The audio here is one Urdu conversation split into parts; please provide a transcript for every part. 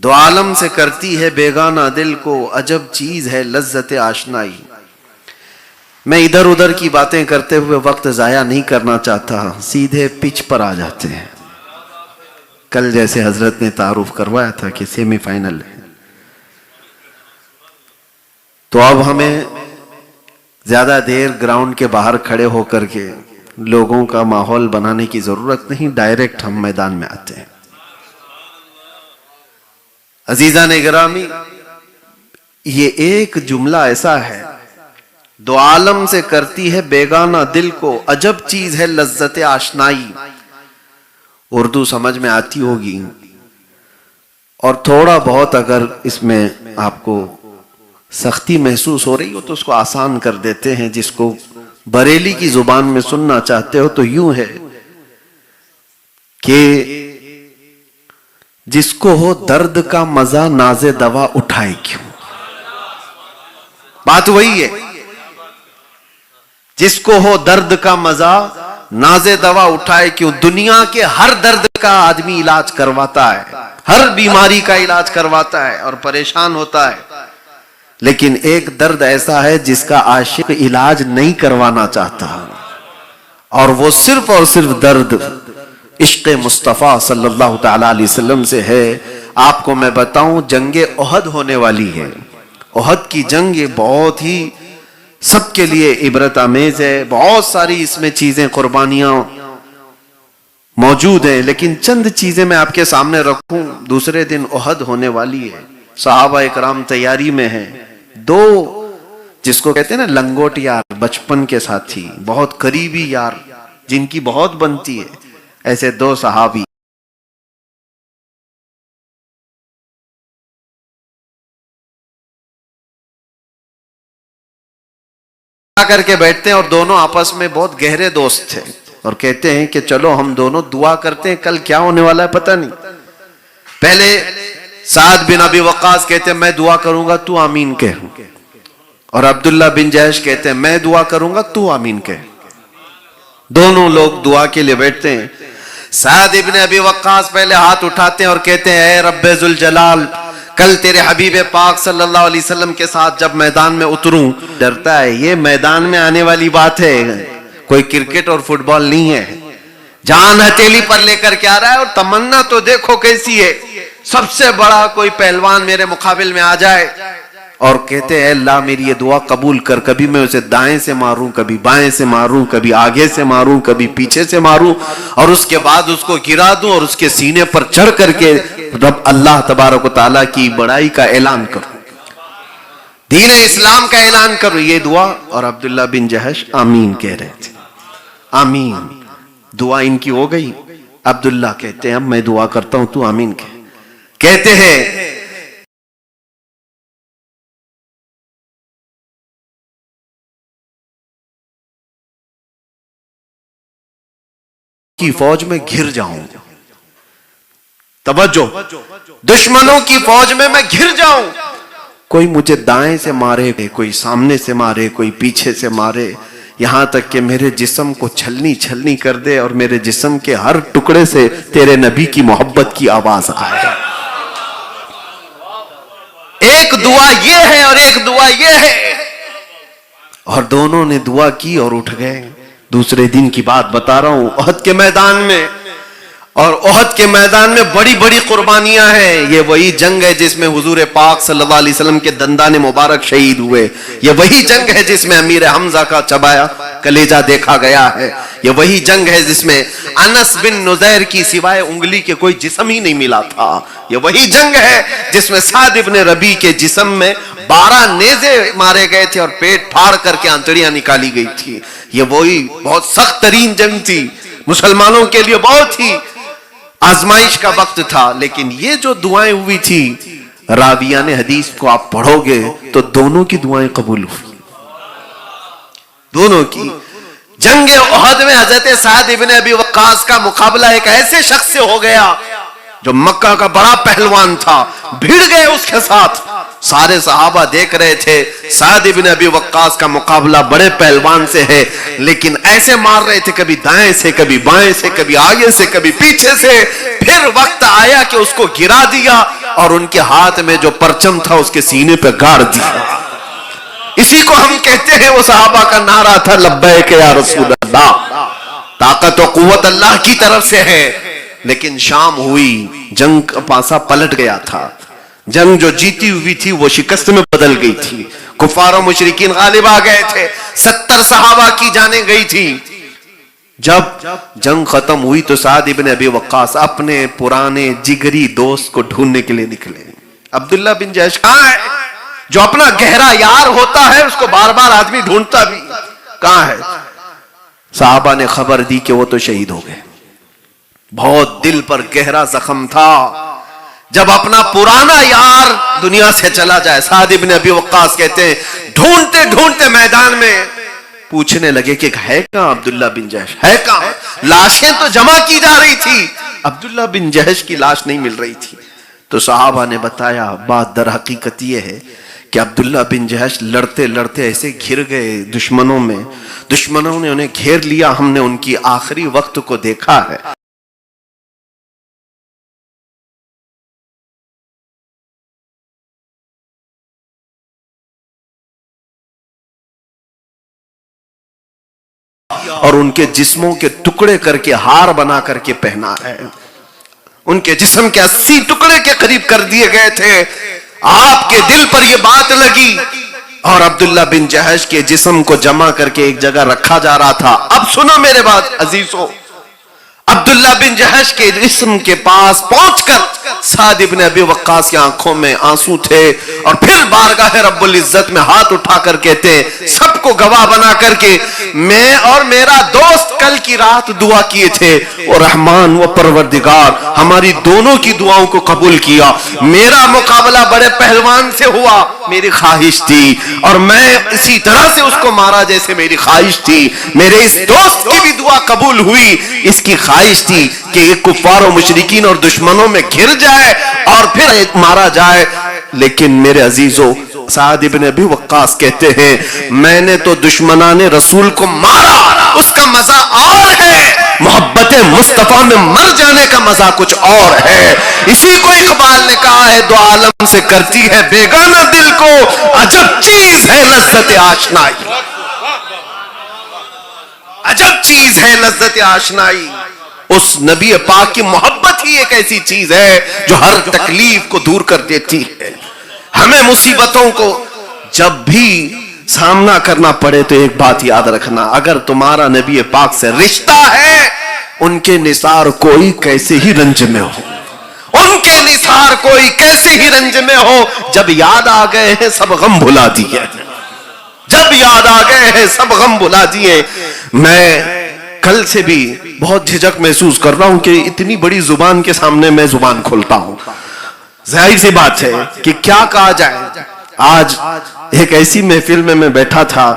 دو عالم سے کرتی ہے بیگانہ دل کو، عجب چیز ہے لذت آشنائی۔ میں ادھر ادھر کی باتیں کرتے ہوئے وقت ضائع نہیں کرنا چاہتا، سیدھے پچ پر آ جاتے ہیں۔ کل جیسے حضرت نے تعارف کروایا تھا کہ سیمی فائنل ہے، تو اب ہمیں زیادہ دیر گراؤنڈ کے باہر کھڑے ہو کر کے لوگوں کا ماحول بنانے کی ضرورت نہیں، ڈائریکٹ ہم میدان میں آتے ہیں۔ عزیزان گرامی، یہ ایک جملہ ایسا ہے، دو عالم سے کرتی ہے بیگانہ دل کو، عجب چیز ہے لذت آشنائی۔ اردو سمجھ میں آتی ہوگی، اور تھوڑا بہت اگر اس میں آپ کو سختی محسوس ہو رہی ہو تو اس کو آسان کر دیتے ہیں۔ جس کو بریلی کی زبان میں سننا چاہتے ہو تو یوں ہے کہ جس کو ہو درد کا مزہ ناز دوا اٹھائے کیوں۔ بات وہی ہے، جس کو ہو درد کا مزہ ناز دوا اٹھائے کیوں۔ دنیا کے ہر درد کا آدمی علاج کرواتا ہے، ہر بیماری کا علاج کرواتا ہے اور پریشان ہوتا ہے، لیکن ایک درد ایسا ہے جس کا عاشق علاج نہیں کروانا چاہتا، اور وہ صرف اور صرف درد عشق مصطفیٰ صلی اللہ تعالی علیہ وسلم سے ہے۔ آپ کو میں بتاؤں، جنگ احد ہونے والی ہے۔ احد کی جنگ بہت ہی سب کے لیے عبرت آمیز ہے، بہت ساری اس میں چیزیں، قربانیاں موجود ہیں، لیکن چند چیزیں میں آپ کے سامنے رکھوں۔ دوسرے دن احد ہونے والی ہے، صحابہ اکرام تیاری میں ہیں۔ دو جس کو کہتے ہیں نا لنگوٹ یار، بچپن کے ساتھی، بہت قریبی یار جن کی بہت بنتی ہے، ایسے دو صحابی کر کے بیٹھتے ہیں، اور دونوں آپس میں بہت گہرے دوست تھے، اور کہتے ہیں کہ چلو ہم دونوں دعا کرتے ہیں، کل کیا ہونے والا ہے پتہ نہیں۔ پہلے سعد بن ابی وقاص کہتے ہیں میں دعا کروں گا تو آمین کہہ، اور عبداللہ بن جہش کہتے ہیں میں دعا کروں گا تو آمین کہہ۔ دونوں لوگ دعا کے لیے بیٹھتے ہیں۔ سعد بن ابی وقاص پہلے ہاتھ اٹھاتے ہیں اور کہتے ہیں اے رب ذوالجلال، کل تیرے حبیب پاک صلی اللہ علیہ وسلم کے ساتھ جب میدان میں اتروں، ڈرتا ہے یہ میدان میں آنے والی بات ہے، کوئی کرکٹ اور فٹ بال نہیں ہے، جان ہتھیلی پر لے کر کے آ رہا ہے، اور تمنا تو دیکھو کیسی ہے، سب سے بڑا کوئی پہلوان میرے مقابل میں آ جائے۔ اور کہتے ہیں اللہ میری یہ دعا قبول کر، کبھی میں اسے دائیں سے ماروں، کبھی بائیں سے ماروں، کبھی آگے سے ماروں، کبھی پیچھے سے ماروں، اور اس کے بعد اس کو گرا دوں اور اس کے سینے پر چڑھ کر کے رب اللہ تبارک و تعالیٰ کی بڑائی کا اعلان کروں، دین اسلام کا اعلان کروں، یہ دعا۔ اور عبداللہ بن جہش آمین کہہ رہے تھے، آمین۔ دعا ان کی ہو گئی۔ عبداللہ کہتے ہیں اب میں دعا کرتا ہوں تو آمین کہتے ہیں کی فوج میں گھر جاؤں، توجہ، دشمنوں کی فوج میں گھر جاؤں، کوئی مجھے دائیں سے مارے، کوئی سامنے سے مارے، کوئی پیچھے سے مارے، یہاں تک کہ میرے جسم کو چھلنی چھلنی کر دے اور میرے جسم کے ہر ٹکڑے سے تیرے نبی کی محبت کی آواز آئے۔ ایک دعا یہ ہے اور ایک دعا یہ ہے، اور دونوں نے دعا کی اور اٹھ گئے۔ دوسرے دن کی بات بتا رہا ہوں، احد کے میدان میں، اور احد کے میدان میں بڑی بڑی قربانیاں ہیں۔ یہ وہی جنگ ہے جس میں حضور پاک صلی اللہ علیہ وسلم کے دندان مبارک شہید ہوئے، یہ وہی جنگ ہے جس میں امیر حمزہ کا چبایا کلیجہ دیکھا گیا ہے، یہ وہی جنگ ہے جس میں انس بن نذیر کی سوائے انگلی کے کوئی جسم ہی نہیں ملا تھا، یہ وہی جنگ ہے جس میں سعد بن ربیع کے جسم میں 12 نیزے مارے گئے تھے اور پیٹ پھاڑ کر کے آنتڑیاں نکالی گئی تھی، یہ وہی بہت سخت ترین جنگ تھی، مسلمانوں کے لیے بہت ہی آزمائش کا وقت تھا۔ لیکن یہ جو دعائیں ہوئی تھی، راویان حدیث کو آپ پڑھو گے تو دونوں کی دعائیں قبول ہوئی، دونوں کی۔ جنگ احد میں حضرت سعد بن ابی وقاص کا مقابلہ ایک ایسے شخص سے ہو گیا جو مکہ کا بڑا پہلوان تھا، بھیڑ گئے اس کے ساتھ، سارے صحابہ دیکھ رہے تھے سعد بن ابی وقاص کا مقابلہ بڑے پہلوان سے ہے، لیکن ایسے مار رہے تھے، کبھی دائیں سے، کبھی بائیں سے، کبھی آگے سے، کبھی پیچھے سے۔ پھر وقت آیا کہ اس کو گرا دیا، اور ان کے ہاتھ میں جو پرچم تھا اس کے سینے پہ گاڑ دیا. اسی کو ہم کہتے ہیں وہ صحابہ کا نعرہ تھا لبیک یا رسول اللہ. طاقت و قوت اللہ کی طرف سے ہے. لیکن شام ہوئی, جنگ کا پانسا پلٹ گیا تھا. جنگ جو جیتی ہوئی تھی وہ شکست میں بدل گئی تھی. کفار و مشرکین غالب آ گئے تھے. 70 صحابہ کی جانیں گئی تھی. جب جنگ ختم ہوئی تو سعد ابن ابی وقاص اپنے پرانے جگری دوست کو ڈھونڈنے کے لیے نکلے. عبداللہ بن جحش کہاں ہے؟ جو اپنا گہرا یار ہوتا ہے اس کو بار بار آدمی ڈھونڈتا بھی, کہاں ہے؟ صحابہ نے خبر دی کہ وہ تو شہید ہو گئے. بہت دل پر گہرا زخم تھا جب اپنا پرانا یار دنیا سے چلا جائے. سعد ابن ابی وقاص کہتے ہیں ڈھونڈتے ڈھونڈتے میدان میں پوچھنے لگے کہ ہے کہاں عبداللہ بن جحش, ہے کہاں؟ لاشیں تو جمع کی جا رہی تھی, عبداللہ بن جحش کی لاش نہیں مل رہی تھی. تو صحابہ نے بتایا بات در حقیقت یہ ہے کہ عبداللہ بن جحش لڑتے لڑتے ایسے گھر گئے دشمنوں میں, دشمنوں نے انہیں گھیر لیا. ہم نے ان کی آخری وقت کو دیکھا ہے. اور ان کے جسموں کے ٹکڑے کر کے ہار بنا کر کے پہنا ہے. ان کے جسم کے 80 ٹکڑے کے قریب کر دیے گئے تھے. آپ کے دل پر یہ بات لگی اور عبداللہ بن جحش کے جسم کو جمع کر کے ایک جگہ رکھا جا رہا تھا. اب سنو میرے بات عزیزو, عبداللہ بن جحش کے جسم کے پاس پہنچ کر سعد ابن ابی وقاص کی آنکھوں میں آنسو تھے اور پھر بارگاہ رب العزت میں ہاتھ اٹھا کر کہتے سب کو گواہ بنا کر کے میں اور میرا دوست کل کی رات دعا کیے تھے اور رحمان و پروردگار ہماری دونوں کی دعاؤں کو قبول کیا. میرا مقابلہ بڑے پہلوان سے ہوا, میری خواہش تھی اور میں اسی طرح سے اس کو مارا جیسے میری خواہش تھی. میرے اس دوست کی بھی دعا قبول ہوئی, اس کی خواہش تھی کہ ایک کفار و مشرکین اور دشمنوں میں گھر جائے اور پھر مارا جائے. لیکن میرے عزیزو سعد ابن ابی وقاص کہتے ہیں میں نے تو دشمنان رسول کو مارا, اس کا مزہ اور ہے, محبت مصطفیٰ میں مر جانے کا مزہ کچھ اور ہے. اسی کو اقبال نے کہا ہے دو عالم سے کرتی ہے بیگانہ دل کو, عجب چیز ہے لذت آشنائی, عجب چیز ہے لذت آشنائی. اس نبی پاک کی محبت ہی ایک ایسی چیز ہے جو ہر تکلیف کو دور کر دیتی ہے. ہمیں مصیبتوں کو جب بھی سامنا کرنا پڑے تو ایک بات یاد رکھنا, اگر تمہارا نبی پاک سے رشتہ ہے ان کے نثار کوئی کیسے ہی رنج میں ہو, ان کے نثار کوئی کیسے ہی رنج میں ہو, جب یاد آ گئے ہیں سب غم بھلا دیے, جب یاد آ گئے ہیں سب غم بھلا دیے. میں کل سے بھی بہت جھجک محسوس کر رہا ہوں کہ اتنی بڑی زبان کے سامنے میں زبان کھولتا ہوں. ظاہر سی بات ہے کہ کیا کہا جائے. آج ایک ایسی محفل میں بیٹھا تھا,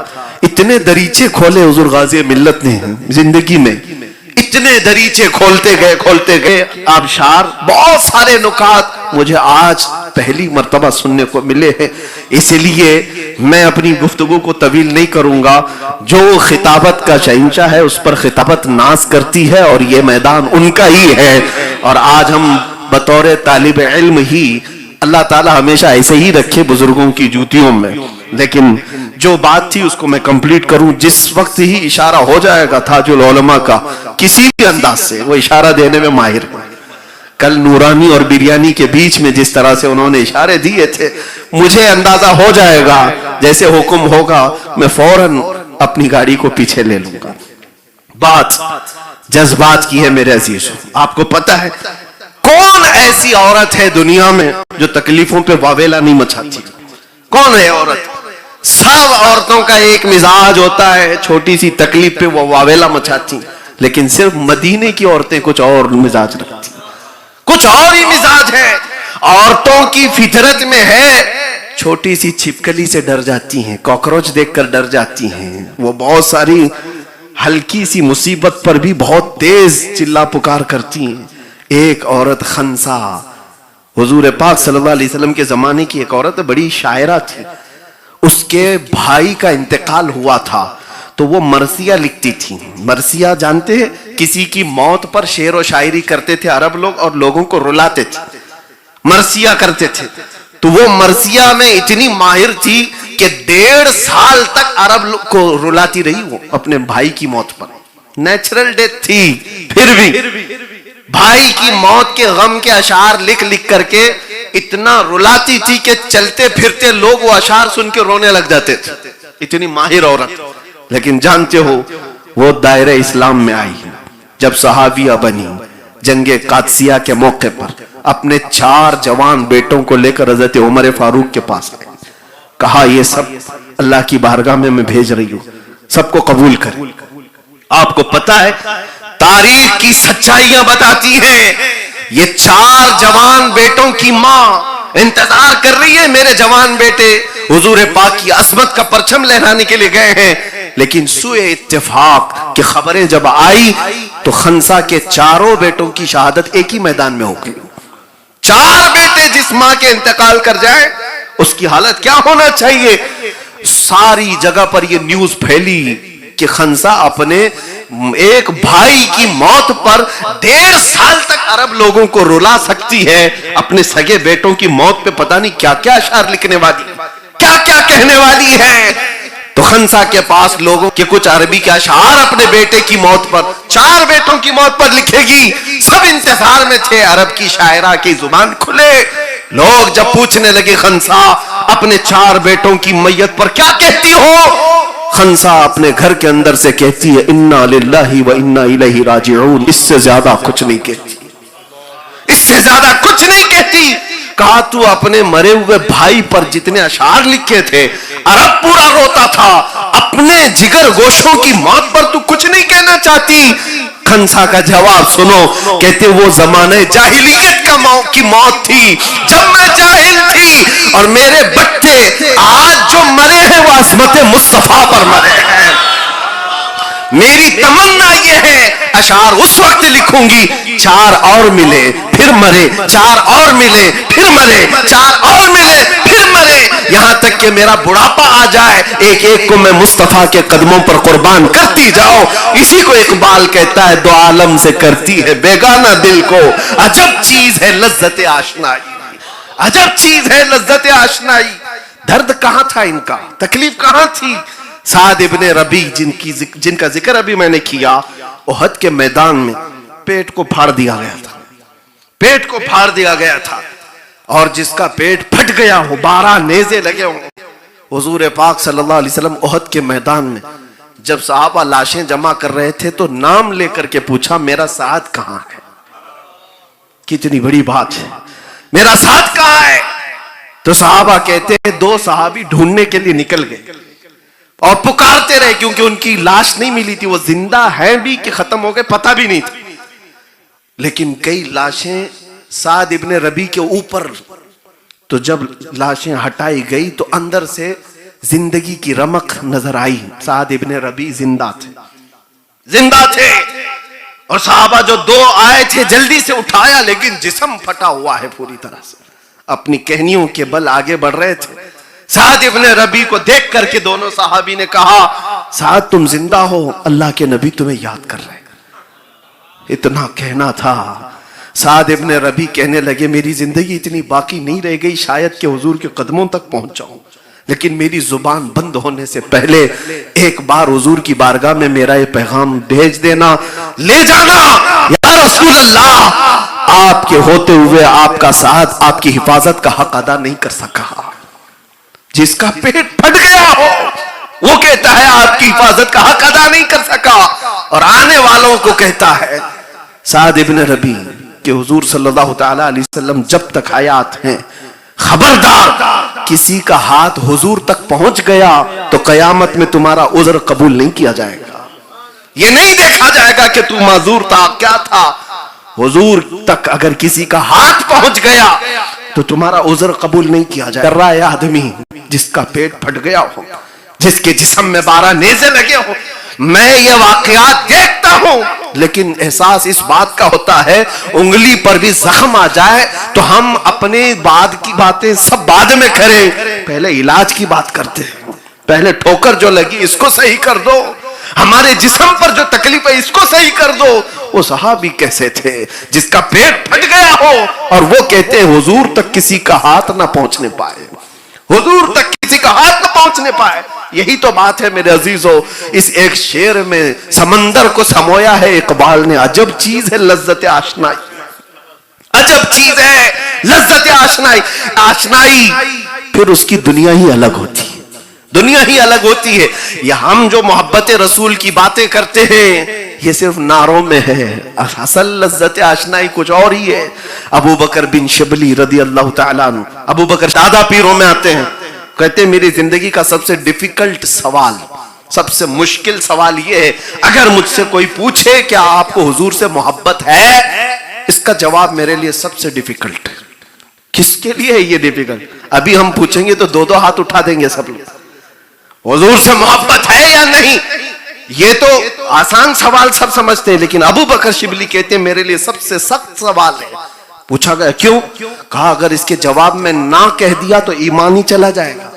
اتنے دریچے کھولے حضور غازی ملت نے زندگی میں, اتنے دریچے کھولتے گئے آبشار, بہت سارے نکات مجھے آج پہلی مرتبہ سننے کو ملے ہیں. اس لیے میں اپنی گفتگو کو طویل نہیں کروں گا. جو خطابت کا شہنشاہ ہے اس پر خطابت ناز کرتی ہے اور یہ میدان ان کا ہی ہے. اور آج ہم بطور طالب علم ہی, اللہ تعالیٰ ہمیشہ ایسے ہی رکھے بزرگوں کی جوتیوں میں, لیکن جو بات تھی اس کو میں کمپلیٹ کروں. جس وقت ہی اشارہ ہو جائے گا تاج العلماء کا کسی بھی انداز سے, وہ اشارہ دینے میں ماہر ہے. کل نورانی اور بریانی کے بیچ میں جس طرح سے انہوں نے اشارے دیے تھے, مجھے اندازہ ہو جائے گا جیسے حکم ہوگا میں فوراً اپنی گاڑی کو پیچھے لے لوں گا. بات جذبات کی ہے میرے عزیز. آپ کو پتا ہے کون ایسی عورت ہے دنیا میں جو تکلیفوں پہ واویلا نہیں مچاتی؟ کون ہے عورت؟ سب عورتوں کا ایک مزاج ہوتا ہے, چھوٹی سی تکلیف پہ وہ واویلا مچاتی, لیکن صرف مدینے کی عورتیں کچھ اور مزاج رکھتی, کچھ اور ہی مزاج ہے. عورتوں کی فطرت میں ہے چھوٹی سی چھپکلی سے ڈر جاتی ہیں, کاکروچ دیکھ کر ڈر جاتی ہیں, وہ بہت ساری ہلکی سی مصیبت پر بھی بہت تیز چلا پکار کرتی ہیں. ایک عورت خنسا, حضور پاک صلی اللہ علیہ وسلم کے زمانے کی ایک عورت بڑی شاعرہ تھی, اس کے بھائی کا انتقال ہوا تھا تو وہ مرثیہ لکھتی تھی. مرثیہ جانتے ہیں, کسی کی موت پر شعر و شاعری کرتے تھے عرب لوگ اور لوگوں کو رلاتے تھے. مرثیہ کرتے تھے. تو وہ مرثیہ میں اتنی ماہر تھی کہ 1.5 سال تک عرب کو رلاتی رہی وہ اپنے بھائی کی موت پر. نیچرل ڈیتھ تھی پھر بھی بھائی کی موت کے غم کے اشعار لکھ لکھ کر کے اتنا رلاتی تھی کہ چلتے پھرتے لوگ وہ اشعار سن کے رونے لگ جاتے تھے. اتنی ماہر عورت. لیکن جانتے ہو وہ دائرہ اسلام میں آئی جب صحابیہ بنی. جنگ قادسیہ کے موقع پر اپنے 4 جوان بیٹوں کو لے کر حضرت عمر فاروق کے پاس آئے. کہا یہ سب اللہ کی بارگاہ میں بھیج رہی ہوں, سب کو قبول کریں. آپ کو پتا ہے تاریخ کی سچائیاں بتاتی ہیں یہ 4 جوان بیٹوں کی ماں انتظار کر رہی ہے میرے جوان بیٹے حضور پاک کی عظمت کا پرچم لہرانے کے لیے گئے ہیں. لیکن سوئے اتفاق کہ خبریں جب آئی تو خنسا کے 4 بیٹوں کی شہادت ایک ہی میدان میں ہو گئی. 4 بیٹے جس ماں کے انتقال کر جائیں اس کی حالت کیا ہونا چاہیے. ساری جگہ پر یہ نیوز پھیلی کہ خنسا اپنے ایک بھائی کی موت پر 1.5 سال تک عرب لوگوں کو رلا سکتی ہے. اپنے سگے بیٹوں کی موت پہ پتہ نہیں کیا کیا اشعار لکھنے والی, کیا کیا کہنے والی ہے. تو خنسا کے پاس لوگوں کے کچھ عربی کے اشعار اپنے بیٹے کی موت پر 4 بیٹوں کی موت پر لکھے گی. سب انتظار میں تھے عرب کی شاعرہ کی زبان کھلے. لوگ جب پوچھنے لگے خنسا اپنے 4 بیٹوں کی میت پر کیا کہتی ہو, خنسا اپنے گھر کے اندر سے کہتی ہے انا للہ و انا الیہ راجعون. اس سے زیادہ کچھ نہیں کہتی, اس سے زیادہ کچھ نہیں کہتی. کہا تو اپنے مرے ہوئے بھائی پر جتنے اشعار لکھے تھے عرب پورا روتا تھا, اپنے جگر گوشوں کی موت پر تو کچھ نہیں کہنا چاہتی. خنسا کا جواب سنو, کہتے وہ زمانہ جاہلیت کی موت تھی جب میں جاہل تھی اور میرے بچے آج جو مرے ہیں وہ عظمت مصطفیٰ پر مرے ہیں. میری تمنا یہ ہے اشعار اس وقت لکھوں گی 4 اور ملے پھر مرے, 4 اور ملے پھر مرے, 4 اور ملے پھر مرے, یہاں تک کہ میرا بڑھاپا آ جائے ایک ایک کو میں مصطفیٰ کے قدموں پر قربان کرتی جاؤ. اسی کو اقبال کہتا ہے 2 عالم سے کرتی ہے بیگانہ دل کو عجب چیز ہے لذت آشنائی, عجب چیز ہے لذت آشنائی. درد کہاں تھا ان کا, تکلیف کہاں تھی. سعد ابن ربی جن کا ذکر ابھی میں نے کیا, احد کے میدان میں پیٹ کو پھاڑ دیا گیا تھا, پیٹ کو پھاڑ دیا گیا تھا, اور جس کا پیٹ پھٹ گیا ہو 12 نیزے لگے ہوں. حضور پاک صلی اللہ علیہ وسلم احد کے میدان میں جب صحابہ لاشیں جمع کر رہے تھے تو نام لے کر کے پوچھا میرا سعد کہاں ہے. کتنی بڑی بات ہے, میرا سعد کہاں ہے. تو صحابہ کہتے ہیں 2 صحابی ڈھونڈنے کے لیے نکل گئے اور پکارتے رہے کیونکہ ان کی لاش نہیں ملی تھی, وہ زندہ ہیں بھی کہ ختم ہو گئے پتہ بھی نہیں تھا. لیکن کئی لاشیں سعد ابن ربی کے اوپر, تو جب لاشیں ہٹائی گئی تو اندر سے زندگی کی رمق نظر آئی. سعد ابن ربی زندہ تھے, زندہ تھے. اور صحابہ جو 2 آئے تھے جلدی سے اٹھایا, لیکن جسم پھٹا ہوا ہے پوری طرح سے, اپنی کہنیوں کے بل آگے بڑھ رہے تھے. سعد ابن ربی کو دیکھ کر کے دونوں صحابی نے کہا سعد تم زندہ ہو, اللہ کے نبی تمہیں یاد کر رہے ہیں. اتنا کہنا تھا. سعد ابن ربی کہنے لگے میری زندگی اتنی باقی نہیں رہ گئی شاید کہ حضور کے قدموں تک پہنچ جاؤں, لیکن میری زبان بند ہونے سے پہلے ایک بار حضور کی بارگاہ میں میرا یہ پیغام بھیج دینا, لے جانا یا رسول اللہ, آپ کے ہوتے ہوئے آپ کا سعد آپ کی حفاظت کا حق ادا نہیں کر سکا. جس کا پیٹ پھٹ گیا ہو وہ کہتا ہے آپ کی حفاظت کا حق ادا نہیں کر سکا, اور آنے والوں کو کہتا ہے سعد ابن ربی کہ حضور صلی اللہ تعالی علیہ وسلم جب تک حیات ہیں خبردار کسی کا ہاتھ حضور تک پہنچ گیا تو قیامت میں تمہارا عذر قبول نہیں کیا جائے گا. یہ نہیں دیکھا جائے گا کہ تو معذور تھا کیا تھا, حضور تک اگر کسی کا ہاتھ پہنچ گیا تو تمہارا عذر قبول نہیں کیا جائے. کر رہا ہے آدمی جس کا پیٹ پھٹ گیا ہو, جس کے جسم میں 12 نیزے لگے ہو. میں یہ واقعات دیکھتا ہوں لیکن احساس اس بات کا ہوتا ہے انگلی پر بھی زخم آ جائے تو ہم اپنے بعد کی باتیں سب بعد میں کریں, پہلے علاج کی بات کرتے ہیں. پہلے ٹھوکر جو لگی اس کو صحیح کر دو, ہمارے جسم پر جو تکلیف ہے اس کو صحیح کر دو, وہ صحابی کیسے تھے جس کا پیٹ پھٹ گیا ہو اور وہ کہتے ہیں حضور تک کسی کا ہاتھ نہ پہنچنے پائے، حضور تک کسی کا ہاتھ نہ پہنچنے پائے۔ یہی تو بات ہے میرے عزیزو، اس ایک شعر میں سمندر کو سمویا ہے اقبال نے۔ عجب چیز ہے لذت آشنائی، عجب چیز ہے لذت آشنائی۔ آشنائی پھر اس کی دنیا ہی الگ ہوتی ہے، دنیا ہی الگ ہوتی ہے۔ یہ ہم جو محبت رسول کی باتیں کرتے ہیں یہ صرف نعروں میں ہے، اصل لذت آشنائی کچھ اور ہی ہے۔ ابو بکر بن شبلی رضی اللہ تعالیٰ عنہ، ابو بکر دادا پیروں میں آتے ہیں، کہتے ہیں میری زندگی کا سب سے ڈیفیکلٹ سوال، سب سے مشکل سوال یہ ہے، اگر مجھ سے کوئی پوچھے کیا آپ کو حضور سے محبت ہے، اس کا جواب میرے لیے سب سے ڈیفیکلٹ ہے۔ کس کے لیے ہے یہ ڈیفیکلٹ؟ ابھی ہم پوچھیں گے تو دو دو ہاتھ اٹھا دیں گے سب لوگ، حضور سے محبت ہے یا نہیں۔ یہ تو آسان سوال سب سمجھتے ہیں، لیکن ابو بکر شبلی کہتے ہیں میرے لیے سب سے سخت سوال ہے۔ پوچھا گیا کیوں؟ کہا اگر اس کے جواب میں نہ کہہ دیا تو ایمان ہی چلا جائے گا،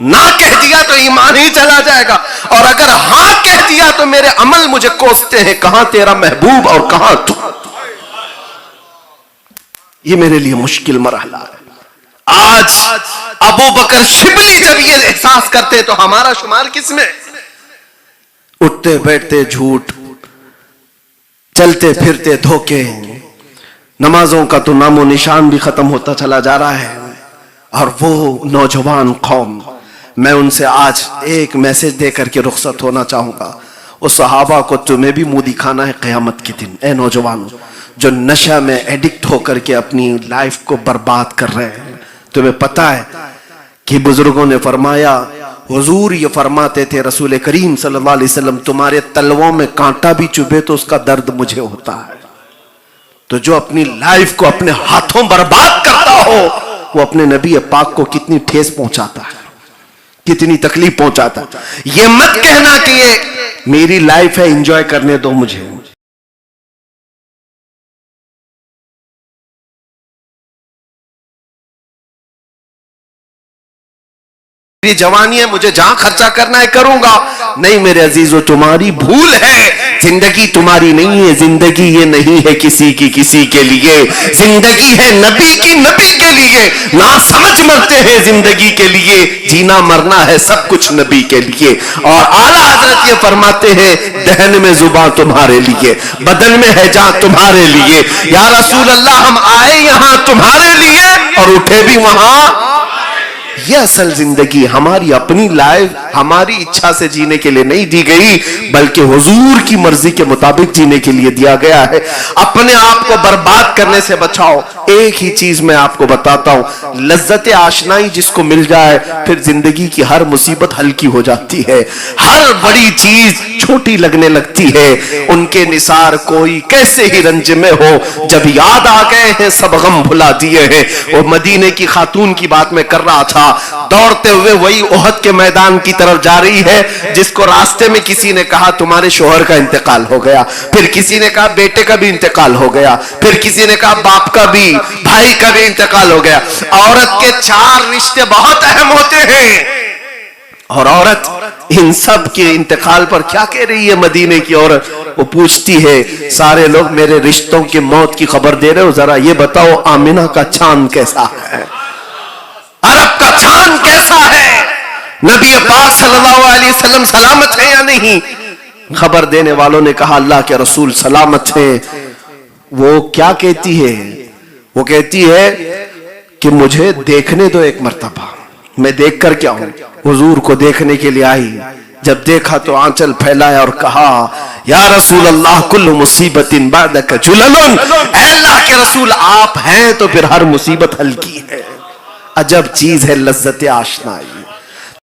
نہ کہہ دیا تو ایمان ہی چلا جائے گا، اور اگر ہاں کہہ دیا تو میرے عمل مجھے کوستے ہیں، کہاں تیرا محبوب اور کہاں تو۔ یہ میرے لیے مشکل مرحلہ ہے۔ آج ابو بکر شبلی جب یہ احساس کرتے تو ہمارا شمار کس میں؟ اٹھتے بیٹھتے جھوٹ، چلتے پھرتے دھوکے، نمازوں کا تو نام و نشان بھی ختم ہوتا چلا جا رہا ہے۔ اور وہ نوجوان قوم، میں ان سے آج ایک میسج دے کر کے رخصت ہونا چاہوں گا۔ اس صحابہ کو تمہیں بھی منہ دکھانا ہے قیامت کے دن، اے نوجوانوں جو نشہ میں ایڈکٹ ہو کر کے اپنی لائف کو برباد کر رہے ہیں۔ تمہیں پتہ ہے کہ بزرگوں نے فرمایا، حضور یہ فرماتے تھے رسول کریم صلی اللہ علیہ وسلم، تمہارے تلووں میں کانٹا بھی چبھے تو اس کا درد مجھے ہوتا ہے۔ تو جو اپنی لائف کو اپنے ہاتھوں برباد کرتا ہو وہ اپنے نبی پاک کو کتنی ٹھیس پہنچاتا ہے، کتنی تکلیف پہنچاتا ہے۔ یہ مت کہنا کہ یہ میری لائف ہے انجوائے کرنے دو مجھے۔ جوانی ہے مجھے جہاں خرچہ کرنا ہے کروں گا، نہیں میرے عزیزو تمہاری بھول ہے، زندگی تمہاری نہیں ہے، زندگی یہ نہیں ہے کسی کی کسی کے لیے، زندگی ہے نبی کی نبی کے لیے۔ نہ سمجھ مرتے ہیں زندگی کے لیے، جینا مرنا ہے سب کچھ نبی کے لیے۔ اور اعلیٰ حضرت یہ فرماتے ہیں دہن میں زباں تمہارے لیے، بدن میں ہے جان تمہارے لیے، یا رسول اللہ ہم آئے یہاں تمہارے لیے اور اٹھے بھی وہاں۔ یہ اصل زندگی ہماری اپنی لائف ہماری اچھا سے جینے کے لیے نہیں دی گئی، بلکہ حضور کی مرضی کے مطابق جینے کے لیے دیا گیا ہے۔ اپنے آپ کو برباد کرنے سے بچاؤ۔ ایک ہی چیز میں آپ کو بتاتا ہوں، لذت آشنائی جس کو مل جائے پھر زندگی کی ہر مصیبت ہلکی ہو جاتی ہے، ہر بڑی چیز چھوٹی لگنے لگتی ہے۔ ان کے نثار کوئی کیسے ہی رنج میں ہو، جب یاد آ گئے ہیں سب غم بھلا دیے ہیں۔ وہ مدینے کی خاتون کی بات میں کر رہا تھا، دوڑتے ہوئے وہی احد کے میدان کی طرف جا رہی ہے جس کو راستے میں کسی نے کہا تمہارے شوہر کا انتقال ہو گیا، پھر کسی نے کہا بیٹے کا بھی انتقال ہو گیا، پھر کسی نے کہا باپ کا بھی، بھائی کا بھی انتقال ہو گیا۔ عورت کے 4 رشتے بہت اہم ہوتے ہیں، اور عورت ان سب کے انتقال پر کیا کہہ رہی ہے؟ مدینے کی عورت وہ پوچھتی ہے سارے لوگ میرے رشتوں کی موت کی خبر دے رہے ہو، ذرا یہ بتاؤ آمنہ کا چاند کیسا ہے، عرب کا چاند کیسا ہے، نبی پاک صلی اللہ علیہ وسلم سلامت ہے یا نہیں؟ خبر دینے والوں نے کہا اللہ کے رسول سلامت ہیں۔ وہ کیا کہتی ہے؟ وہ کہتی ہے کہ مجھے دیکھنے دو ایک مرتبہ، میں دیکھ کر کیا ہوں؟ حضور کو دیکھنے کے لیے آئی، جب دیکھا تو آنچل پھیلایا اور کہا یا رسول اللہ کل مصیبت بعدک جلل، اے اللہ کے رسول آپ ہیں تو پھر ہر مصیبت ہلکی ہے۔ عجب چیز ہے لذت آشنائی،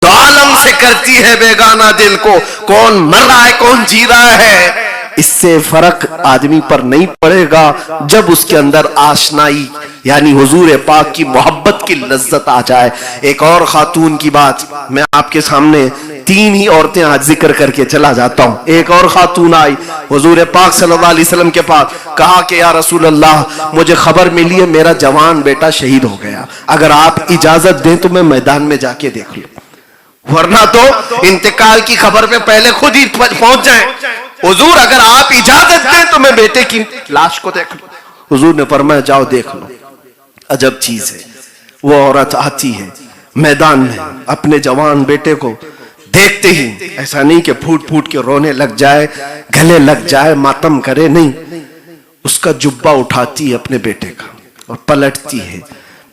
تو عالم سے کرتی ہے بیگانہ دل کو، کون مر رہا ہے کون جی رہا ہے، اس سے فرق آدمی پر نہیں پڑے گا جب اس کے اندر آشنائی یعنی حضور پاک کی محبت کی لذت آ جائے۔ ایک اور خاتون کی بات میں آپ کے سامنے 3 ہی عورتیں آج ذکر کر کے چلا جاتا ہوں۔ ایک اور خاتون آئی حضور پاک صلی اللہ علیہ وسلم کے پاس، کہا کہ یا رسول اللہ مجھے خبر ملی ہے میرا جوان بیٹا شہید ہو گیا، اگر آپ اجازت دیں تو میں میدان میں جا کے دیکھ لوں، ورنہ تو انتقال کی خبر پہ پہلے خود ہی پہنچ جائیں۔ حضور اگر آپ اجازت دیں تو میں بیٹے کی لاش کو دیکھ لوں۔ حضور نے فرمایا جاؤ دیکھ لو۔ عجب چیز ہے، وہ عورت آتی ہے میدان میں، اپنے جوان بیٹے کو دیکھتے ہی ایسا نہیں کہ پھوٹ پھوٹ کے رونے لگ جائے، گلے لگ جائے، ماتم کرے، نہیں، اس کا جبہ اٹھاتی ہے اپنے بیٹے کا اور پلٹتی ہے،